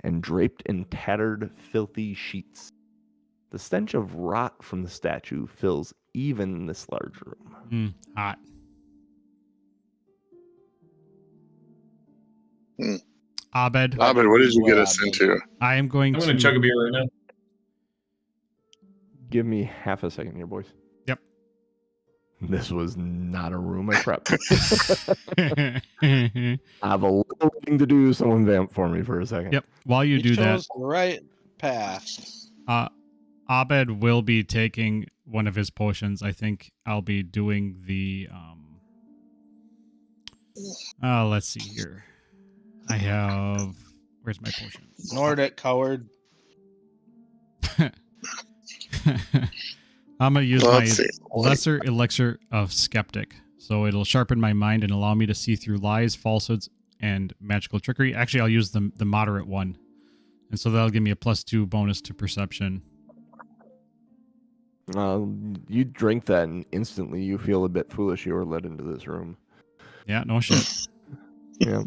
and draped in tattered, filthy sheets. The stench of rot from the statue fills even this large room. Hot. Hmm. Abed, Abed, what did you get Well, us Abed. into? I am going I'm to going to chug a beer right now. Give me half a second here, boys. Yep. This was not a room I prepped. I have a little thing to do. Someone vamp for me for a second. Yep. While you He do that, chose the right path. Abed will be taking one of his potions. I think I'll be doing the let's see here. I have where's my potion? Ignored it, coward. I'm gonna use Let's my see. lesser elixir of skeptic. So it'll sharpen my mind and allow me to see through lies, falsehoods, and magical trickery. Actually, I'll use the moderate one. And so that'll give me a +2 bonus to perception. You drink that and instantly you feel a bit foolish you were led into this room. Yeah, no shit. Yeah.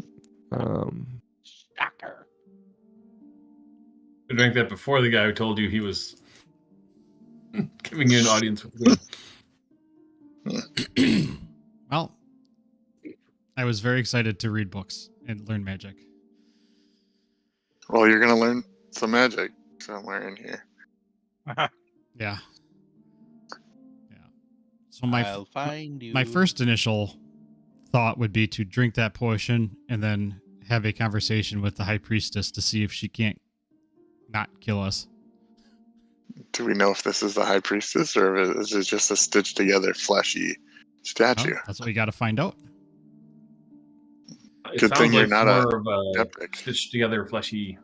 Shocker. I drank that before the guy who told you he was giving you an audience with good. Well, I was very excited to read books and learn magic. Well, you're going to learn some magic somewhere in here. Yeah. Yeah. So I'll find you. my first initial thought would be to drink that potion and then have a conversation with the high priestess to see if she can't not kill us. Do we know if this is the high priestess or is it just a stitched together fleshy statue? Well, that's what we got to find out. It Good sounds thing you're like not a more of a skeptic. stitched together fleshy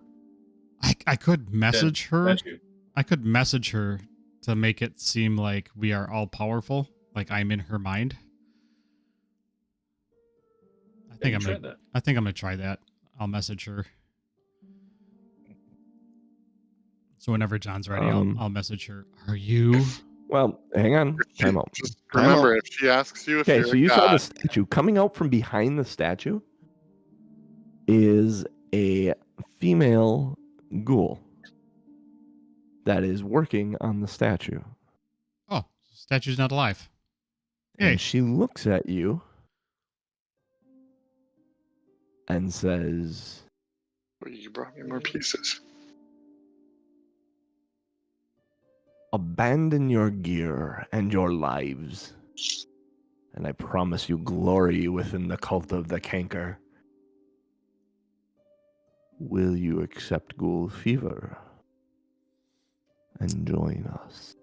I could message her. statue. I could message her to make it seem like we are all powerful, like I'm in her mind. I think I'm gonna try that. I'll message her. So whenever John's ready, I'll message her. Are you? Well, hang on. Time out. Just Time remember, out. if she asks you if Okay, you're so a you saw the god, statue. Coming out from behind the statue is a female ghoul that is working on the statue. Oh, statue's not alive. Hey. And she looks at you and says, you brought me more pieces. abandon your gear and your lives, and I promise you glory within the cult of the canker. Will you accept Ghoul Fever and join us?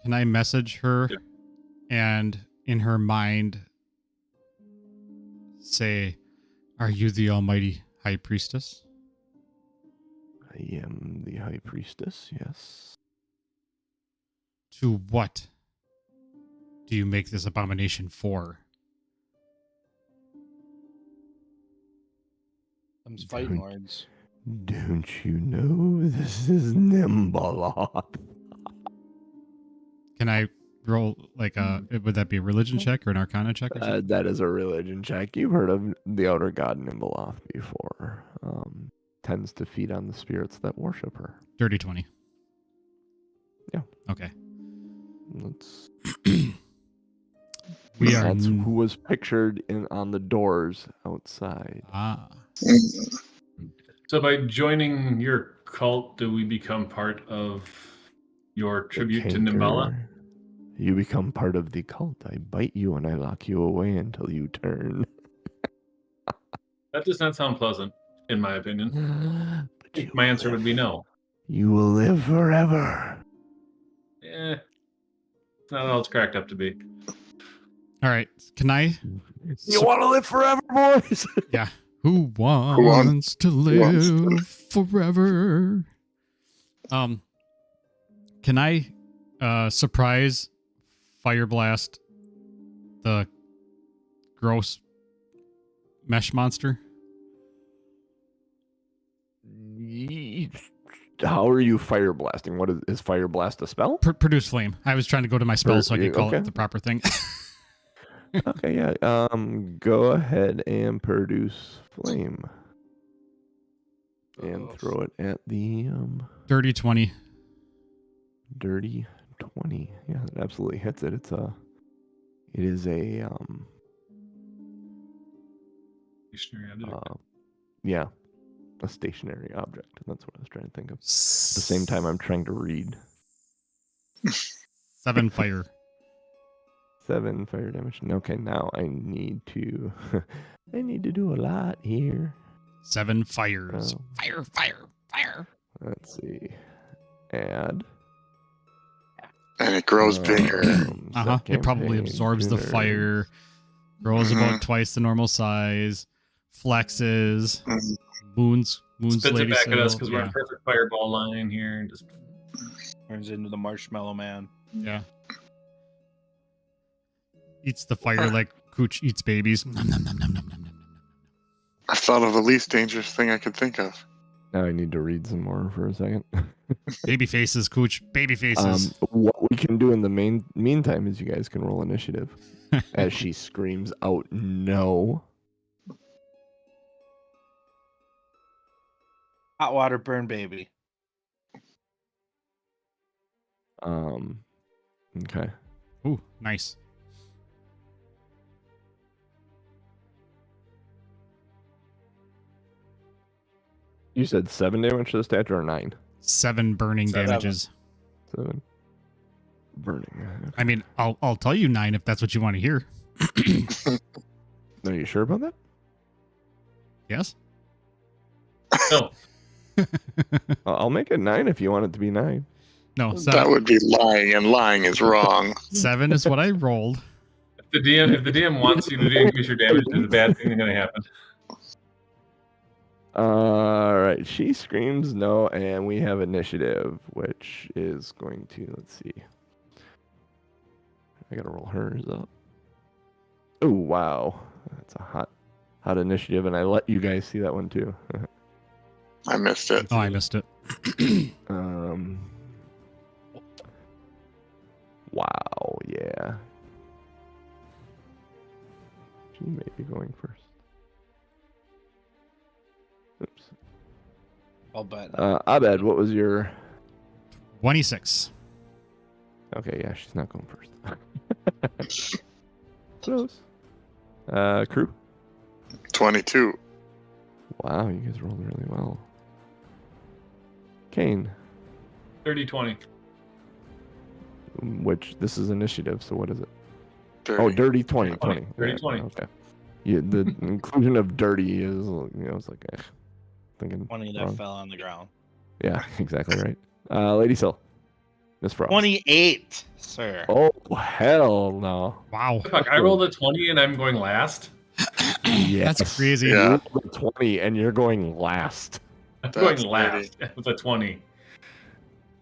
Can I message her and in her mind say, are you the almighty High Priestess. I am the High Priestess, yes. To what do you make this abomination for? Them's fighting words. Don't you know this is Nimbaloth? Can I roll like would that be a religion check or an arcana check or something? That is a religion check. You've heard of the outer god Nimbaloth before. Tends to feed on the spirits that worship her. Dirty 20. Yeah. Okay. That's That's who was pictured on the doors outside. Ah. So by joining your cult, do we become part of your tribute to Nimbala? You become part of the cult. I bite you and I lock you away until you turn. That does not sound pleasant, in my opinion. But My answer would be no. You will live forever. It's not all it's cracked up to be. All right. Can I? You want to live forever, boys? Yeah. Who wants to live forever? Can I surprise fire blast the gross mesh monster? How are you fire blasting? What is fire blast a spell? Produce flame. I was trying to go to my spell so I could call it the proper thing. Okay, yeah. Go ahead and produce flame. And throw it at the Dirty 20. Dirty 20. Yeah, that absolutely hits it. It is a Stationary object. yeah, a stationary object. That's what I was trying to think of. At the same time, I'm trying to read. 7 fire. 7 fire damage. Okay, now I need to do a lot here. 7 fires. Fire. Let's see. Add. And it grows bigger. It probably absorbs the fire. Grows about twice the normal size. Flexes. Moons Spits it Lady back Syl. at us because we're in a perfect fireball line here. And just Turns into the Marshmallow Man. Yeah. Eats the fire like Cooch eats babies. Nom, nom, nom, nom, nom, nom, nom, nom. I thought of the least dangerous thing I could think of. Now I need to read some more for a second. Baby faces, Cooch. Baby faces. What we can do in the meantime is you guys can roll initiative as she screams out no. Hot water burn baby. Okay. Ooh, nice. You said 7 damage to the statue or 9? 7 burning 7. damages. 7. Burning. I mean, I'll tell you 9 if that's what you want to hear. Are you sure about that? Yes? no. I'll make it 9 if you want it to be 9. No, That 7. would be lying, and lying is wrong. 7 is what I rolled. If the DM wants you to increase your damage, there's a bad thing going to happen. All right. She screams no, and we have initiative, which is going to, let's see. I got to roll hers up. Oh, wow. That's a hot initiative, and I let you guys see that one too. I missed it. Oh, I missed it. Wow, yeah. She may be going first. Oops. I'll bet. Abed, what was your... 26. Okay, yeah, she's not going first. Close. Crew? 22. Wow, you guys rolled really well. Kain, 30-20. which this is initiative, so what is it? 30. Oh, dirty 20. 20. Dirty 20. Okay. Yeah, the inclusion of dirty is, it's like, thinking 20 that wrong. fell on the ground. Yeah, exactly right. Lady Syl. Miss Frost. 28, sir. Oh, hell no. Wow. Fuck, I rolled a 20 and I'm going last. Yes. That's crazy. Yeah. You rolled a 20 and you're going last. I'm That's going last with a 20.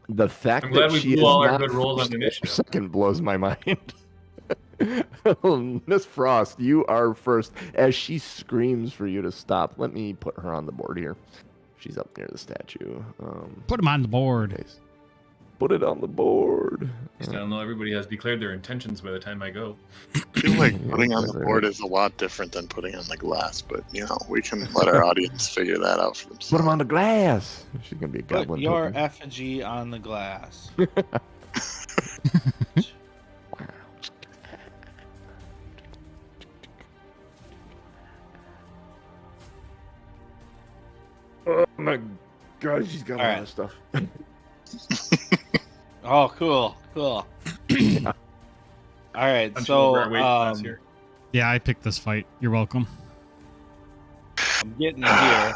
The fact I'm glad that we she blew is all our not good rolls on first or initiative. second blows my mind. Miss Frost, you are first as she screams for you to stop. Let me put her on the board here. She's up near the statue. Put him on the board. Okay. Put it on the board. I don't know. Everybody has declared their intentions by the time I go. I feel like Yeah, putting on the they're- board is a lot different than putting on the glass, but we can let our audience figure that out for Put him themselves. on the glass. She's gonna be a Put goblin. your token. effigy on the glass. Oh my god, she's got a All lot right. of stuff. Oh, cool. Yeah. All right, Punching so over our weight class here. Yeah, I picked this fight. You're welcome. I'm getting it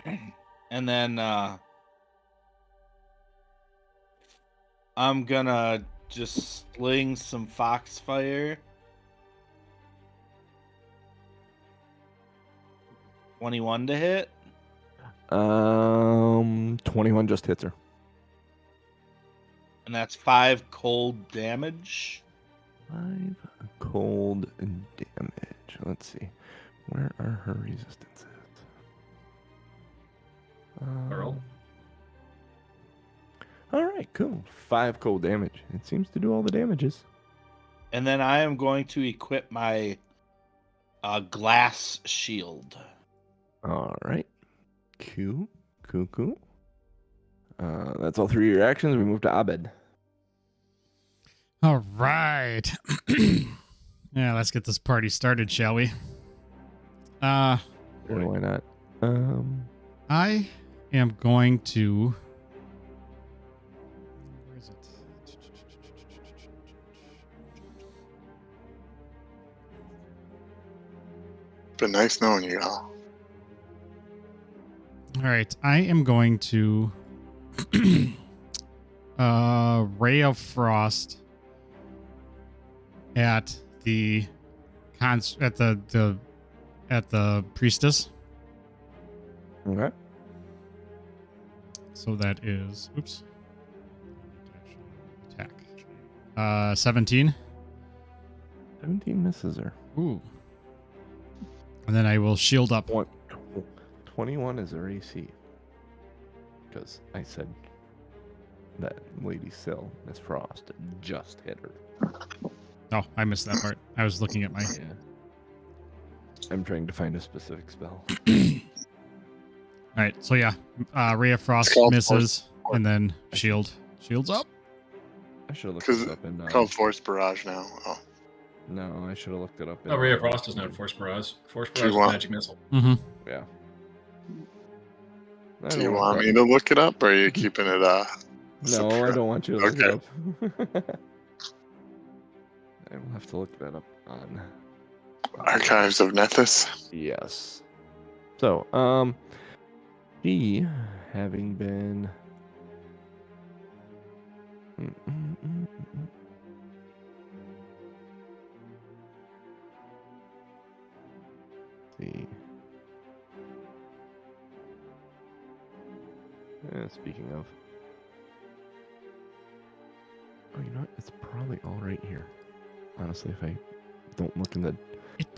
here. And then I'm gonna just sling some foxfire. 21 to hit. 21 just hits her. And that's 5 cold damage. 5 cold damage. Let's see. Where are her resistances? Earl? All right, cool. 5 cold damage. It seems to do all the damages. And then I am going to equip my glass shield. All right. Cool. That's all 3 of your actions. We move to Abed. All right. Yeah, let's get this party started, shall we? Or why not? I am going to. Where is it? Been nice knowing you all. All right, I am going to Ray of Frost at the at the priestess. Okay. So that is attack. 17. 17 misses her. Ooh. And then I will shield up. 21 is her AC. Because I said that Lady Syl, Miss Frost, just hit her. Oh, I missed that part. I was looking at my. Yeah. I'm trying to find a specific spell. All right, so yeah, Ray of Frost Called misses, and then shields up. I should have looked 'Cause this up in. Called Force Barrage now. Oh. No, I should have looked it up in. No, Ray of Frost does not force barrage. Force Do barrage you is want- magic missile. Mm-hmm. Yeah. I Do don't you want want that. me to look it up, or are you keeping it No, I separate? don't want you to look Okay. it up. I will have to look that up on. Archives of Nethys? Yes. So, she having been. See. Speaking of. Oh, you know what? It's probably all right here. Honestly, if I don't look in the.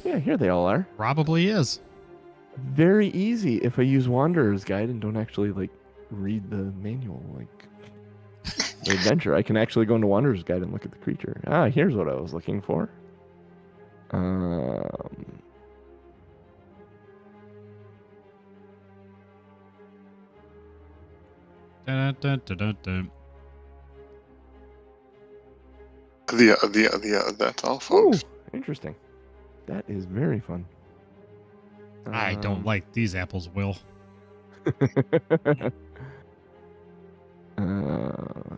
Yeah, here they all are. Probably is. Very easy if I use Wanderer's Guide and don't actually like read the manual, like the adventure. I can actually go into Wanderer's Guide and look at the creature. Ah, here's what I was looking for. Dun, dun, dun, dun, dun. That's all, Oh, folks. interesting. That is very fun. I don't like these apples, Will.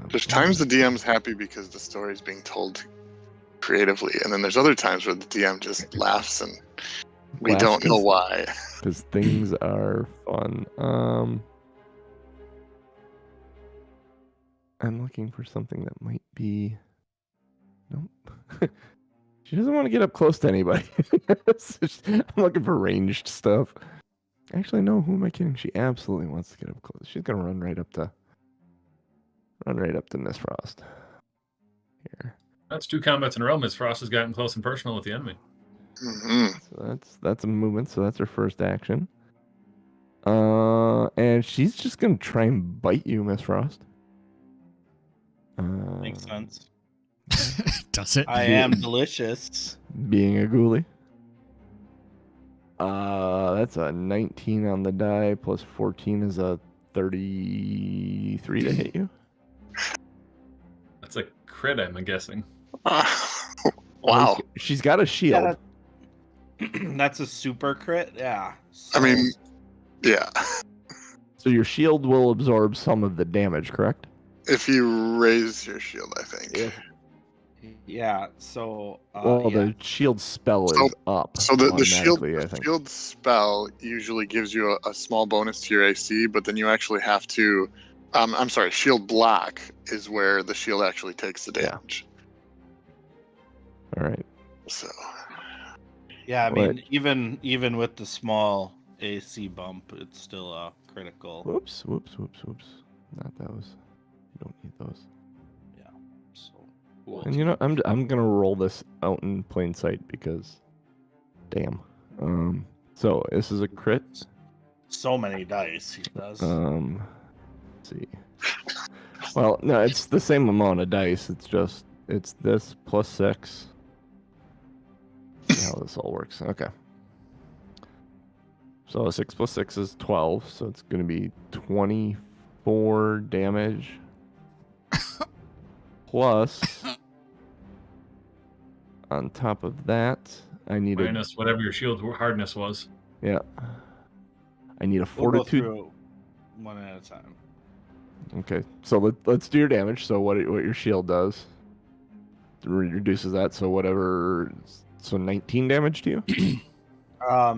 There's times the DM's happy because the story's being told creatively, and then there's other times where the DM just laughs and we Laughs don't know 'cause- why. because things are fun. I'm looking for something that might be. Nope. She doesn't want to get up close to anybody. I'm looking for ranged stuff. Actually, no. Who am I kidding? She absolutely wants to get up close. She's gonna run right up to Miss Frost. Here. That's 2 combats in a row. Miss Frost has gotten close and personal with the enemy. Mm-hmm. So that's a movement. So that's her first action. And she's just gonna try and bite you, Miss Frost. Makes sense. Does it? I am delicious. Being a ghoulie. That's a 19 on the die, plus 14 is a 33 to hit you. That's a crit, I'm guessing. Wow. She's got a shield. That's a super crit. Yeah. I mean, yeah. So your shield will absorb some of the damage, correct? If you raise your shield, I think. Yeah. So. The shield spell So- is up. So the shield automatically, I think. shield spell usually gives you a small bonus to your AC, but then you actually have to. I'm sorry. Shield block is where the shield actually takes the damage. All right. So. Yeah. I What? mean, even with the small AC bump, it's still a critical. Whoops. Not those. You don't need those. So. And you know, I'm gonna roll this out in plain sight because, damn. So this is a crit. So many dice he does. Let's see. Well, no, it's the same amount of dice. It's this plus 6. See how this all works. Okay. So 6 plus 6 is 12. So it's gonna be 24 damage. Plus, on top of that, I need Minus whatever your shield hardness was. Yeah. I need a We'll go fortitude. through one at a time. Okay, so let's do your damage. So what your shield does reduces that. So whatever. So 19 damage to you.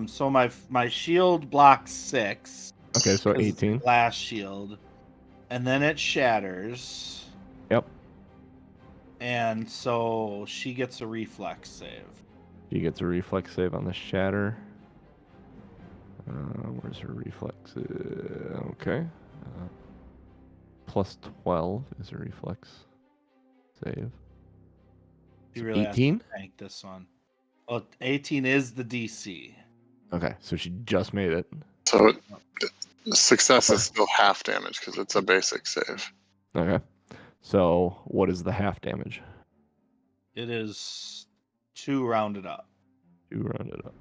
So my shield blocks 6. Okay, so 'cause it's a 18. glass shield, and then it shatters. Yep. And so she gets a reflex save. She gets a reflex save on the shatter. Where's her reflex? Okay. Plus 12 is a reflex save. You really have 18? to tank this one. Well, 18 is the DC. Okay, so she just made it. So success is still half damage because it's a basic save. Okay. So what is the half damage? It is 2 rounded up. 2 rounded up.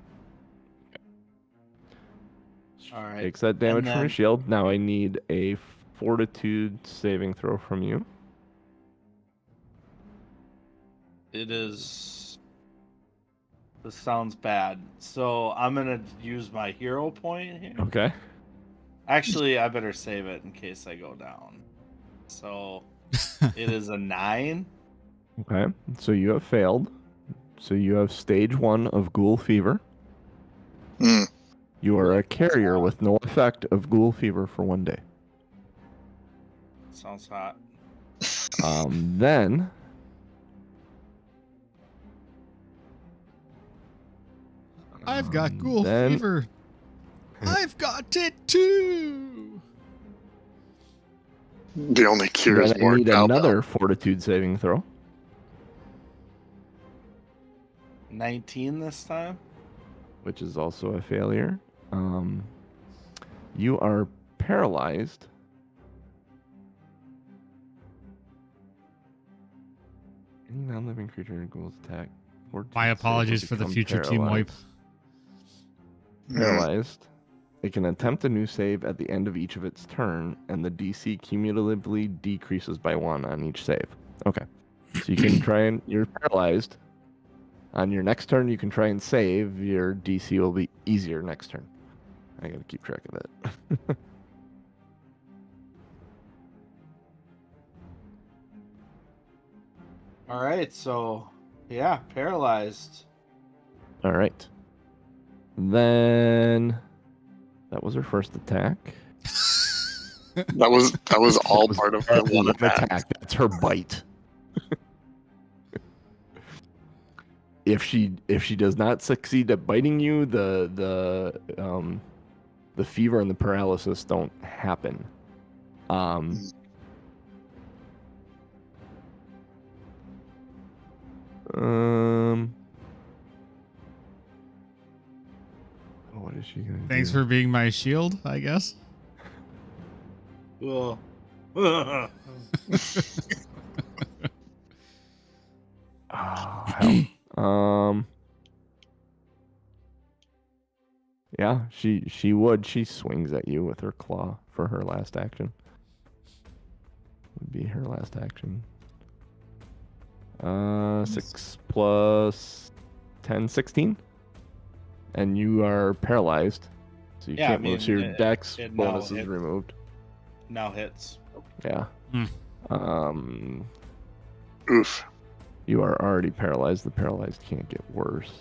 All right. Takes that damage from your then- shield. Now I need a fortitude saving throw from you. It is. This sounds bad. So I'm gonna use my hero point here. Okay. Actually, I better save it in case I go down. So it is a 9. Okay. So you have failed. So you have stage 1 of ghoul fever. Mm. You are a carrier with no effect of ghoul fever for 1 day. Sounds hot. Then I've got ghoul then- fever. I've got it too. The only cure is then I more need cowbell. another fortitude saving throw. 19 this time. Which is also a failure. You are paralyzed. Any non-living creature in ghoul's attack. fortitude My save apologies will for the become future team wipe. Paralyzed. It can attempt a new save at the end of each of its turn, and the DC cumulatively decreases by 1 on each save. Okay. So you can try and... You're paralyzed. On your next turn, you can try and save. Your DC will be easier next turn. I gotta keep track of that. All right. So yeah, paralyzed. All right. Then... That was her first attack. That was all part of her That one was an attack. That's her bite. if she does not succeed at biting you, the fever and the paralysis don't happen. What is she gonna do? Thanks for being my shield, I guess. Well, Oh, hell. Yeah, she would. She swings at you with her claw for her last action. Would be her last action. 6 plus 10, 16. And you are paralyzed. So you can't move, so your dex bonus is removed. Now hits. Yeah. Oof. You are already paralyzed. The paralyzed can't get worse.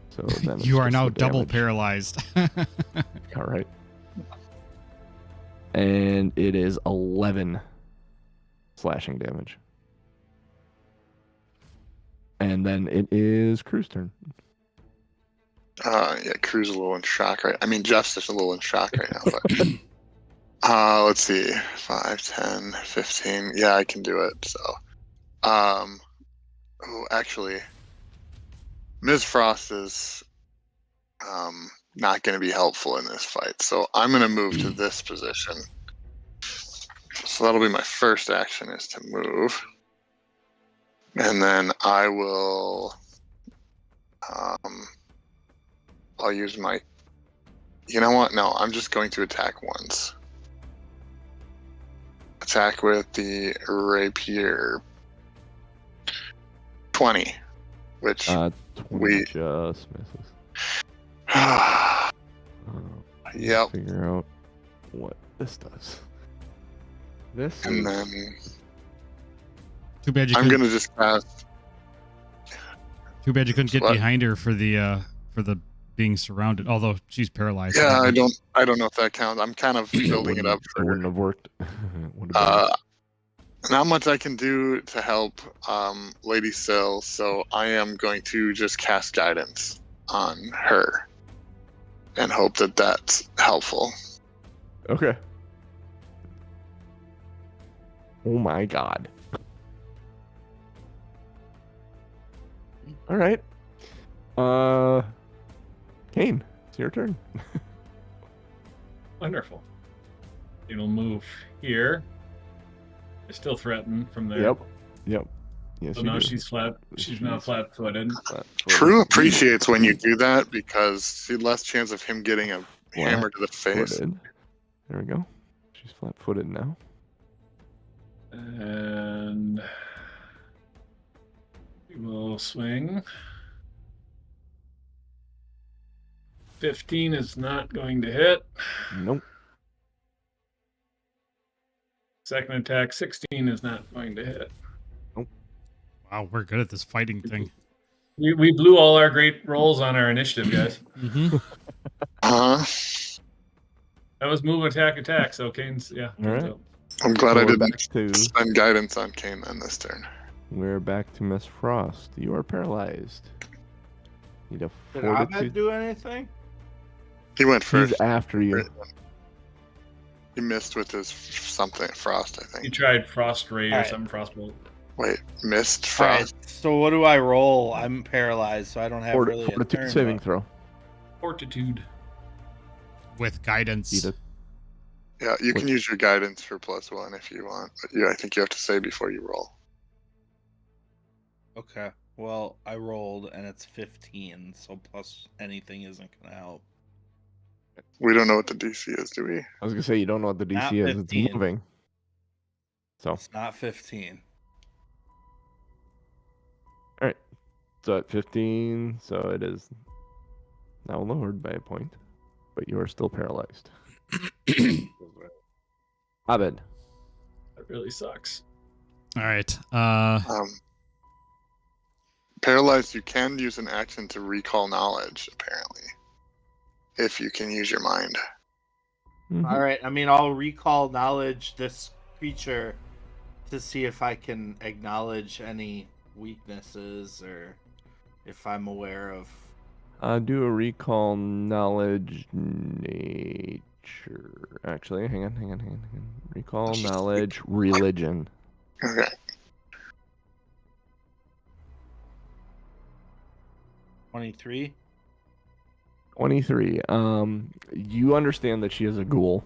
So then You are just now the double damage. paralyzed. All right. And it is 11 slashing damage. And then it is Crew's turn. Yeah, Crew's a little in shock right. I mean, Jeff's just a little in shock right now. But let's see, 5, 10, 15. Yeah, I can do it. So, actually, Ms. Frost is not going to be helpful in this fight. So I'm going to move to this position. So that'll be my first action, is to move, and then I will. I'll use my. You know what? No, I'm just going to attack once. Attack with the rapier. 20, which 20 we just misses. Yep. Figure out what this does. This And is... then Too bad you I'm couldn't, gonna just cast. Too bad you couldn't get What? behind her for the being surrounded. Although she's paralyzed. Yeah, I don't know if that counts. I'm kind of building it up It for. wouldn't have worked. Would have been- Not much I can do to help Lady Syl, so I am going to just cast guidance on her and hope that that's helpful. Okay. Oh my god. All right. Kain, it's your turn. Wonderful. It'll move here. I still threaten from there. Yep. Yes, So you now do. she's flat. She's now flat-footed. Flat-footed. True appreciates when you do that because see less chance of him getting a hammer to the face. Flat-footed. There we go. She's flat-footed now. And we will swing. 15 is not going to hit. Nope. Second attack, 16 is not going to hit. Wow, we're good at this fighting thing. We blew all our great rolls on our initiative, guys. Mm-hmm. That was move, attack. So Kane's, yeah. All right. So I'm glad So I we're back didn't to spend guidance on Kain then this turn. we're back to Miss Frost. You are paralyzed. Need a Did fortitude. Abed do anything? He went first. He's after you. He missed with his something frost, I he think. tried frost ray or Alright. something, frostbolt. Wait, missed All right. frost. So what do I roll? I'm paralyzed, so I don't have really a Fortitude turn. saving left. throw. Fortitude. With guidance. Beat it. Yeah, you can use your guidance for +1 if you want, but yeah, I think you have to say before you roll. Okay. Well, I rolled and it's 15, so plus anything isn't gonna help. We don't know what the DC is, do we? I was gonna say you don't know what the Not DC is. 15. It's moving. So It's not 15. so at 15, so it is now lowered by a point, but you are still paralyzed. Abed. That really sucks. All right. Paralyzed, you can use an action to recall knowledge, apparently. If you can use your mind. Mhm. All right. I mean, I'll recall knowledge this creature to see if I can acknowledge any weaknesses or if I'm aware of. Do a recall knowledge nature. Actually, hang on. Recall knowledge religion. Okay. 23. 23. You understand that she is a ghoul.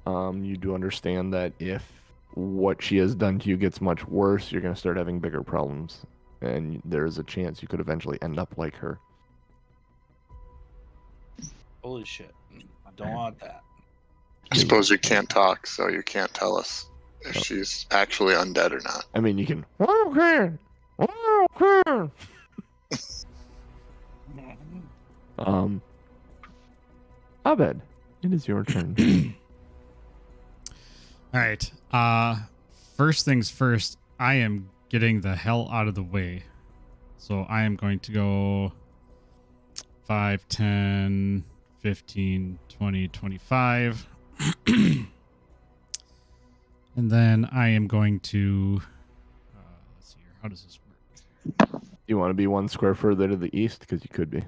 You do understand that if what she has done to you gets much worse, you're going to start having bigger problems. And there is a chance you could eventually end up like her. Holy shit. I don't want that. I suppose you can't talk, so you can't tell us if she's actually undead or not. I mean, you can. Abed, it is your turn. All right. First things first, I am getting the hell out of the way. So I am going to go 5, 10, 15, 20, 25. And then I am going to... let's see here. How does this work? You want to be 1 square further to the east? Because you could be.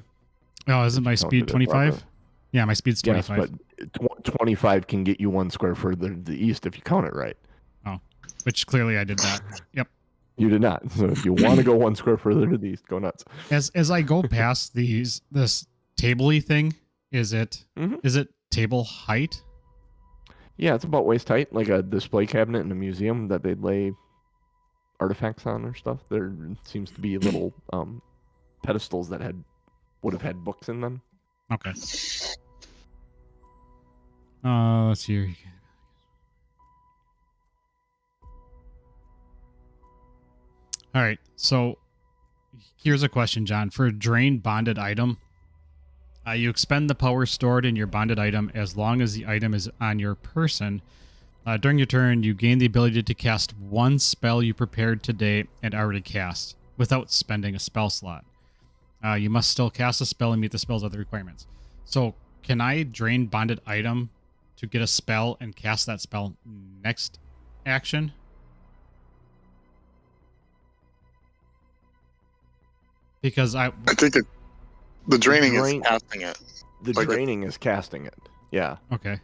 Oh, isn't my speed 25? Yeah, my speed's 25. Yes, but 25 can get you 1 square further to the east if you count it right. Oh, which clearly I did that. Yep. You did not. So if you want to go 1 square further to the east, go nuts. As I go past this table-y thing, is it table height? Yeah, it's about waist height, like a display cabinet in a museum that they'd lay artifacts on or stuff. There seems to be little pedestals that would have had books in them. Okay. Let's see here. All right. So here's a question, John. For a drained bonded item, you expend the power stored in your bonded item as long as the item is on your person. During your turn, you gain the ability to cast 1 spell you prepared today and already cast without spending a spell slot. You must still cast a spell and meet the spell's other requirements. So can I drain bonded item to get a spell and cast that spell next action? Because I think the draining is casting it. The draining is casting it. Yeah. Okay.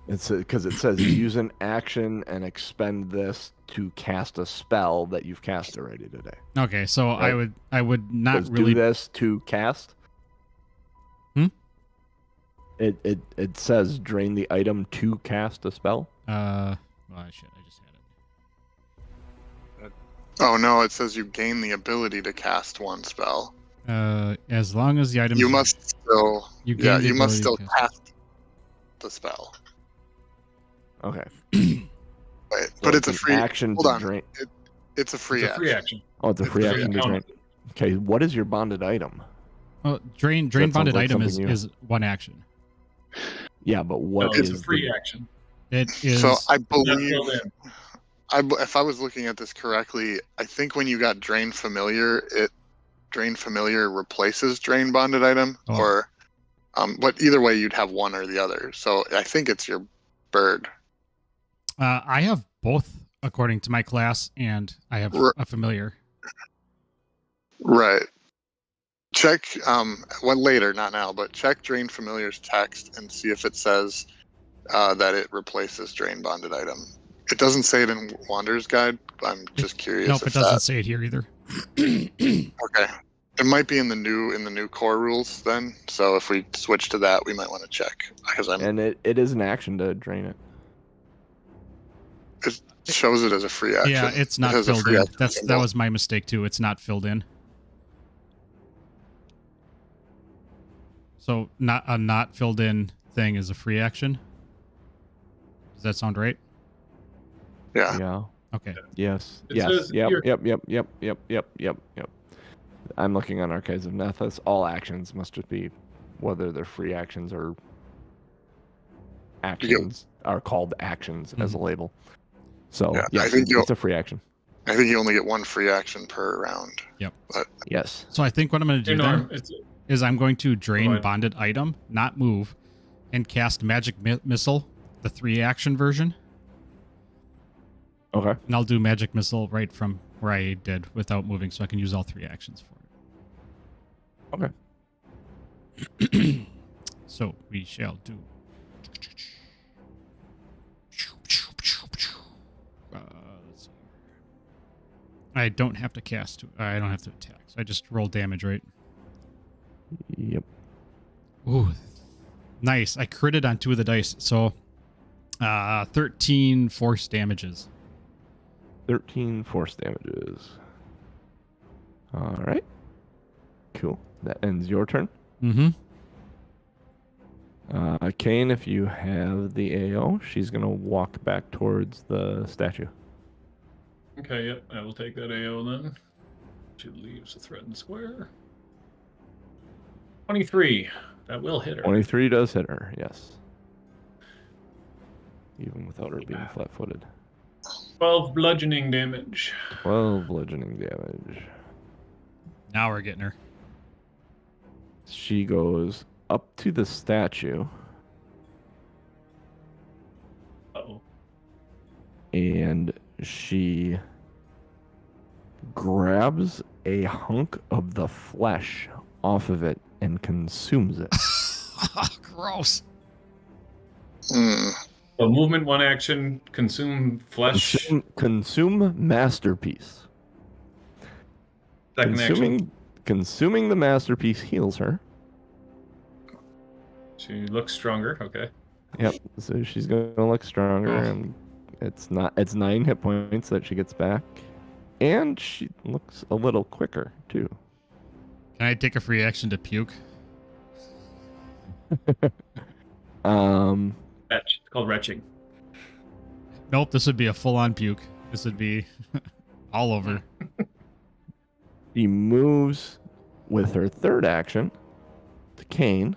It's because it says use an action and expend this to cast a spell that you've cast already today. Okay, so right? I would not really do this to cast. It says drain the item to cast a spell. Well, shit, I just had it. Oh no, it says you gain the ability to cast 1 spell. As long as the item you must still cast the spell. Okay. Wait, but it's a free action. Hold on. Drain. It's a free action. Oh, it's a free action to drain. Okay, what is your bonded item? Well, drain bonded item is 1 action. Yeah, but what is it's a free action. It is. So I believe, if I was looking at this correctly, I think when you got Drain Familiar, Drain Familiar replaces Drain Bonded item, but either way, you'd have one or the other. So I think it's your bird. I have both according to my class, and I have a familiar. Right. Check, later, not now, but check Drain Familiar's text and see if it says that it replaces Drain Bonded item. It doesn't say it in Wanderer's Guide. I'm just curious. Nope, it doesn't say it here either. Okay. It might be in the new core rules then. So if we switch to that, we might want to check. And it is an action to drain it. It shows it as a free action. Yeah, it's not filled in. That was my mistake too. It's not filled in. So not filled in thing is a free action. Does that sound right? Yeah. Yeah. Okay. Yes. Yes. Yep. I'm looking on Archives of Nethys. All actions must just be, whether they're free actions or actions, are called actions as a label. So yes, it's a free action. I think you only get 1 free action per round. Yep. But, yes. So I think what I'm going to do is I'm going to drain bonded item, not move, and cast Magic Missile, the 3 action version. Okay. And I'll do Magic Missile right from where I did without moving, so I can use all 3 actions for it. Okay. So we shall do. Let's see. I don't have to cast. I don't have to attack. So I just roll damage, right? Yep. Ooh, nice. I critted on 2 of the dice. So 13 force damages. 13 force damages. All right. Cool. That ends your turn. Mm-hmm. Kain, if you have the AO, she's going to walk back towards the statue. Okay, yep, I will take that AO then. She leaves the threatened square. 23. That will hit her. 23 does hit her, yes. Even without her being flat-footed. 12 bludgeoning damage. 12 bludgeoning damage. Now we're getting her. She goes up to the statue. Uh-oh. And she grabs a hunk of the flesh off of it and consumes it. Gross. Mm. So movement, 1 action, consume flesh. Consume masterpiece. Second action. Consuming the masterpiece heals her. She looks stronger. Okay. Yep. So she's gonna look stronger, and it's 9 hit points that she gets back, and she looks a little quicker too. Can I take a free action to puke? Retch. It's called retching. Nope, this would be a full-on puke. This would be all over. She moves with her third action to Kain.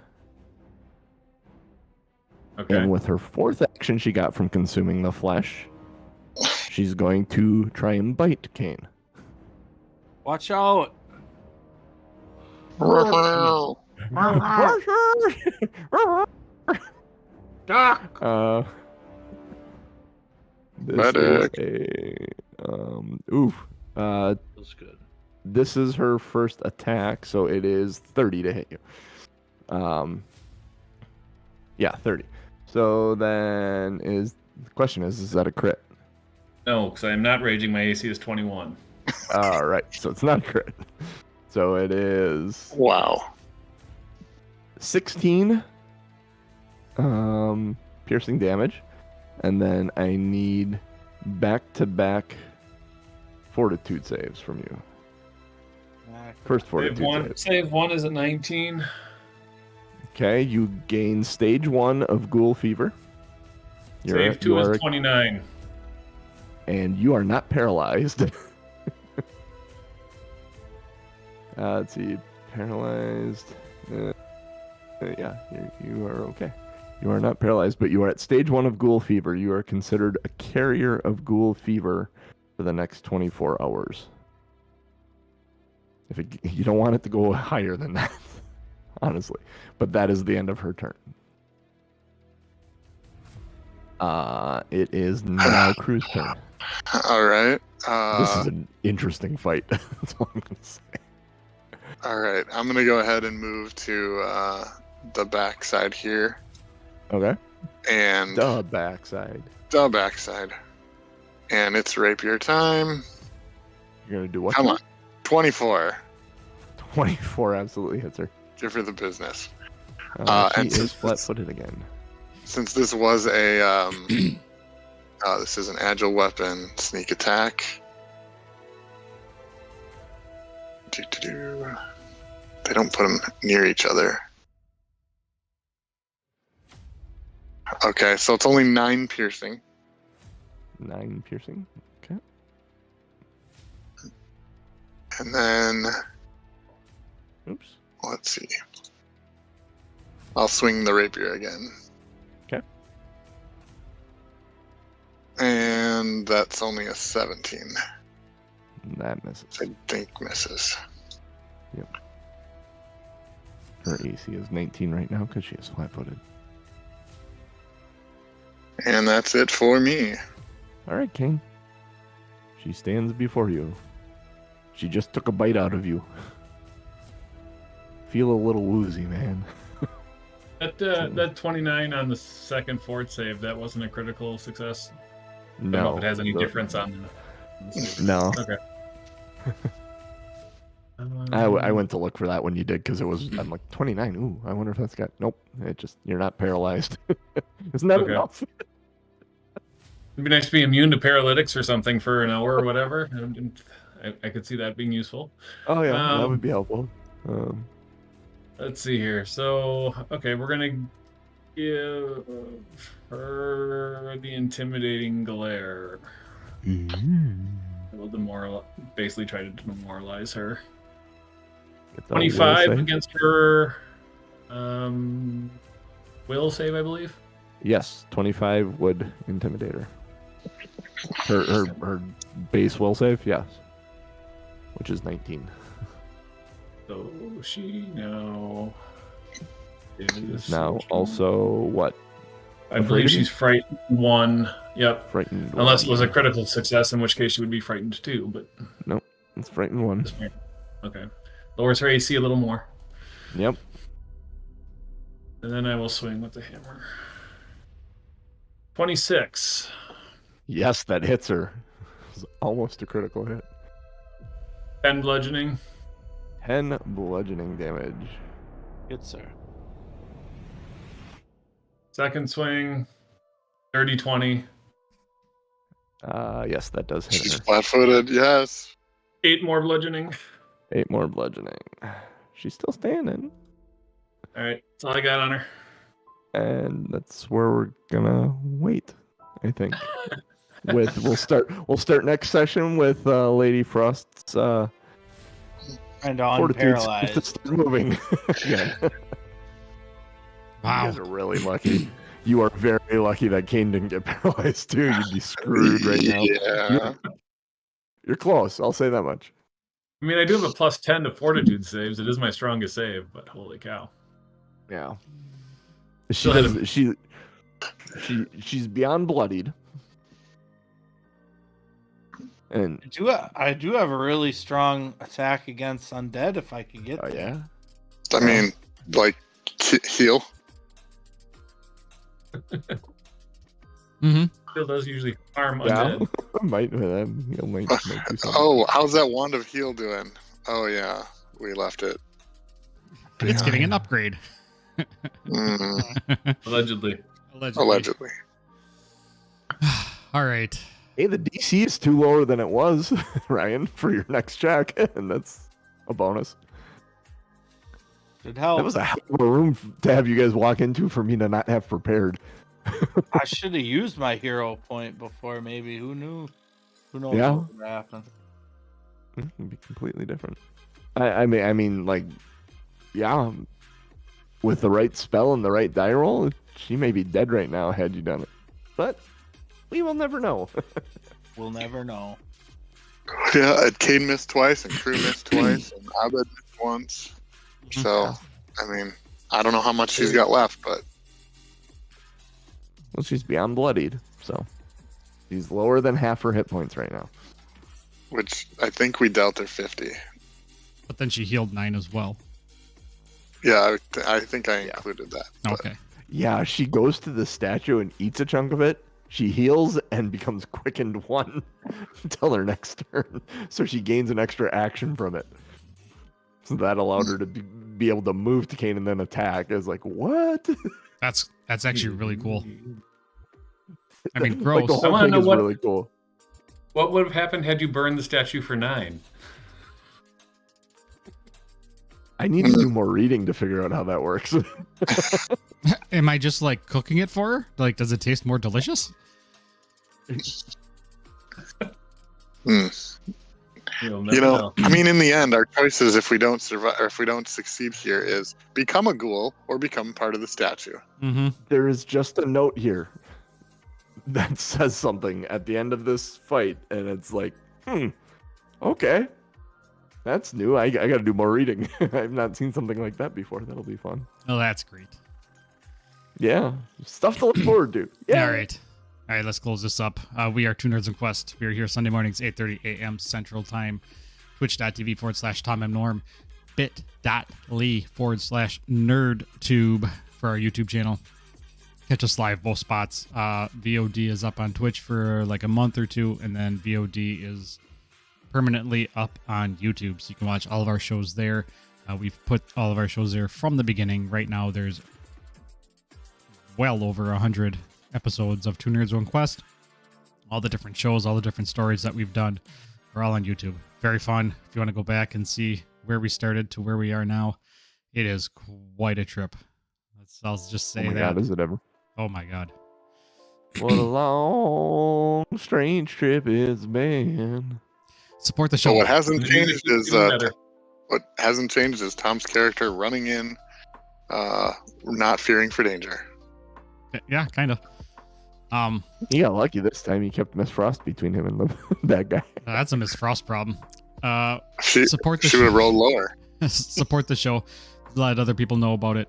Okay. And with her fourth action she got from consuming the flesh, she's going to try and bite Kain. Watch out! This Medic. is Feels good. this is her first attack, so it is 30 to hit you. Yeah, 30. So then the question is that a crit? No, because I am not raging. My AC is 21. All right, so it's not a crit. So it is Wow. 16 piercing damage, and then I need back-to-back fortitude saves from you. First fortitude save. Save 1 is a 19. Okay, you gain stage 1 of ghoul fever. Save 2 is 29. And you are not paralyzed. Let's see, paralyzed. Yeah, you are okay. You are not paralyzed, but you are at stage 1 of ghoul fever. You are considered a carrier of ghoul fever for the next 24 hours. You don't want it to go higher than that, honestly. But that is the end of her turn. It is now Crew's turn. All right. This is an interesting fight. That's all I'm going to say. All right. I'm going to go ahead and move to the backside here. Okay. And The backside. the backside. And it's rapier time. You're going to do what? Come on. 24. 24 absolutely hits her. Give her the business. She and is since flat-footed again. Since this was a this is an agile weapon, sneak attack. They don't put them near each other. Okay, so it's only 9 piercing. 9 piercing. Okay. And then Oops. let's see. I'll swing the rapier again. Okay. And that's only a 17. That misses. I think misses. Yep. Her AC is 19 right now because she is flat-footed. And that's it for me. All right, Kain. She stands before you. She just took a bite out of you. feel a little woozy, man. That 29 on the second fort save, that wasn't a critical success. I don't know if it has any difference on the save. No. Okay. I went to look for that when you did because it was. I'm like 29. Ooh, I wonder if that's got. Nope. It just you're not paralyzed. Isn't that Okay. enough? It'd be nice to be immune to paralytics or something for an hour or whatever. I could see that being useful. Oh yeah, that would be helpful. Let's see here. So, okay, we're gonna give her the intimidating glare. We'll basically try to demoralize her. 25 against her will save, I believe. Yes, 25 would intimidate her. Her base will save, yes, which is 19. So she now is also what? I believe she's frightened 1. Yep. Frightened. Unless it was a critical success, in which case she would be frightened 2. But nope, it's frightened 1. Okay. Lowers her AC a little more. Yep. And then I will swing with the hammer. 26. Yes, that hits her. It's almost a critical hit. 10 bludgeoning. 10 bludgeoning damage. Good, sir. Second swing. 30, 20. Yes, that does hit She's her. flat-footed. Yes. 8 more bludgeoning. 8 more bludgeoning. She's still standing. All right. That's all I got on her. And that's where we're gonna wait, I think. We'll start next session with Lady Frost's And fortitude unparalyzed. to start moving. Yeah. Wow. You guys are really lucky. You are very lucky that Kain didn't get paralyzed too. You'd be screwed right now. Yeah. You're close. I'll say that much. I mean, I do have a plus 10 to fortitude saves. It is my strongest save, but holy cow. Yeah. Go ahead. She's beyond bloodied. And I do have a really strong attack against undead if I could get oh there. yeah. I mean, like, heal. Mm-hmm. Still does usually harm Yeah. undead. might do something. Oh, how's that wand of heal doing? Oh yeah, we left it. It's getting an upgrade. Allegedly. Allegedly. All right. Hey, the DC is too lower than it was, Ryan, for your next check, and that's a bonus. Should help. That was a hell of a room to have you guys walk into for me to not have prepared. I should have used my hero point before. Maybe who knew? Who knows Yeah. what would happen? It'd be completely different. I mean, like, yeah, with the right spell and the right die roll, she may be dead right now had you done it. But we will never know. We'll never know. Yeah, and Kain missed twice, and Crew missed twice, and Abed missed once. So, I mean, I don't know how much she's got left, but Well, she's beyond bloodied, so she's lower than half her hit points right now. which I think we dealt her 50. But then she healed 9 as well. Yeah, I think I included that. but- Okay. Yeah, she goes to the statue and eats a chunk of it. She heals and becomes quickened 1 until her next turn. So she gains an extra action from it. So that allowed her to be able to move to Kain and then attack. It's like, what? That's actually really cool. I mean, Like, gross. the I whole wanna thing know is what- really cool. What would have happened had you burned the statue for 9? I need to do more reading to figure out how that works. Am I just like cooking it for her? Like, does it taste more delicious? You'll You never know, I mean, in the end, our choices, if we don't survive or if we don't succeed here, is become a ghoul or become part of the statue. Mm-hmm. There is just a note here that says something at the end of this fight, and it's like, okay, that's new. I got to do more reading. I've not seen something like that before. That'll be fun. Oh, that's great. Yeah, stuff to look forward to. Yeah. All right. All right, let's close this up. We are Two Nerds and Quest. We are here Sunday mornings, 8:30 a.m. Central Time. Twitch.tv/TomMNorm. bit.ly/nerdtube for our YouTube channel. Catch us live both spots. VOD is up on Twitch for like a month or two, and then VOD is permanently up on YouTube, so you can watch all of our shows there. We've put all of our shows there from the beginning. Right now there's well over 100 episodes of Two Nerds One Quest. All the different shows, all the different stories that we've done are all on YouTube. Very fun. If you want to go back and see where we started to where we are now, it is quite a trip. I'll just say Oh my that. God, is it ever? Oh my God. What a long, strange trip it's been. Support the show. So what hasn't Maybe changed they keep is doing better. Tom's character running in, not fearing for danger. Yeah, kind of. He got lucky this time. He kept Miss Frost between him and that guy. That's a Miss Frost problem. She Support the would have show. rolled lower. Support the show. Let other people know about it.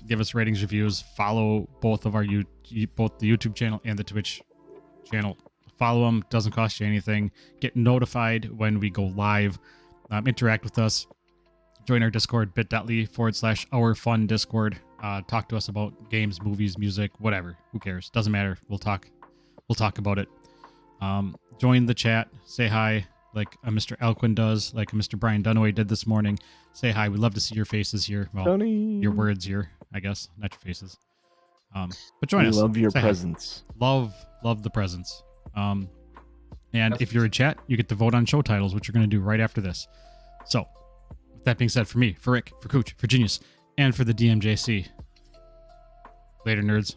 Give us ratings, reviews. Follow both of our both the YouTube channel and the Twitch channel. Follow them. Doesn't cost you anything. Get notified when we go live. Interact with us. Join our Discord, bit.ly/OurFunDiscord. Talk to us about games, movies, music, whatever. Who cares? Doesn't matter. We'll talk about it. Join the chat. Say hi, like Mr. Alquin does, like Mr. Brian Dunaway did this morning. Say hi. We'd love to see your faces here. Well, Tony. your words here, I guess, not your faces. But join We us. love your Say hi. presence. Love the presence. And if you're in chat, you get to vote on show titles, which you're going to do right after this. So, with that being said, for me, for Rick, for Cooch, for Genius, and for the DMJC. Later, nerds.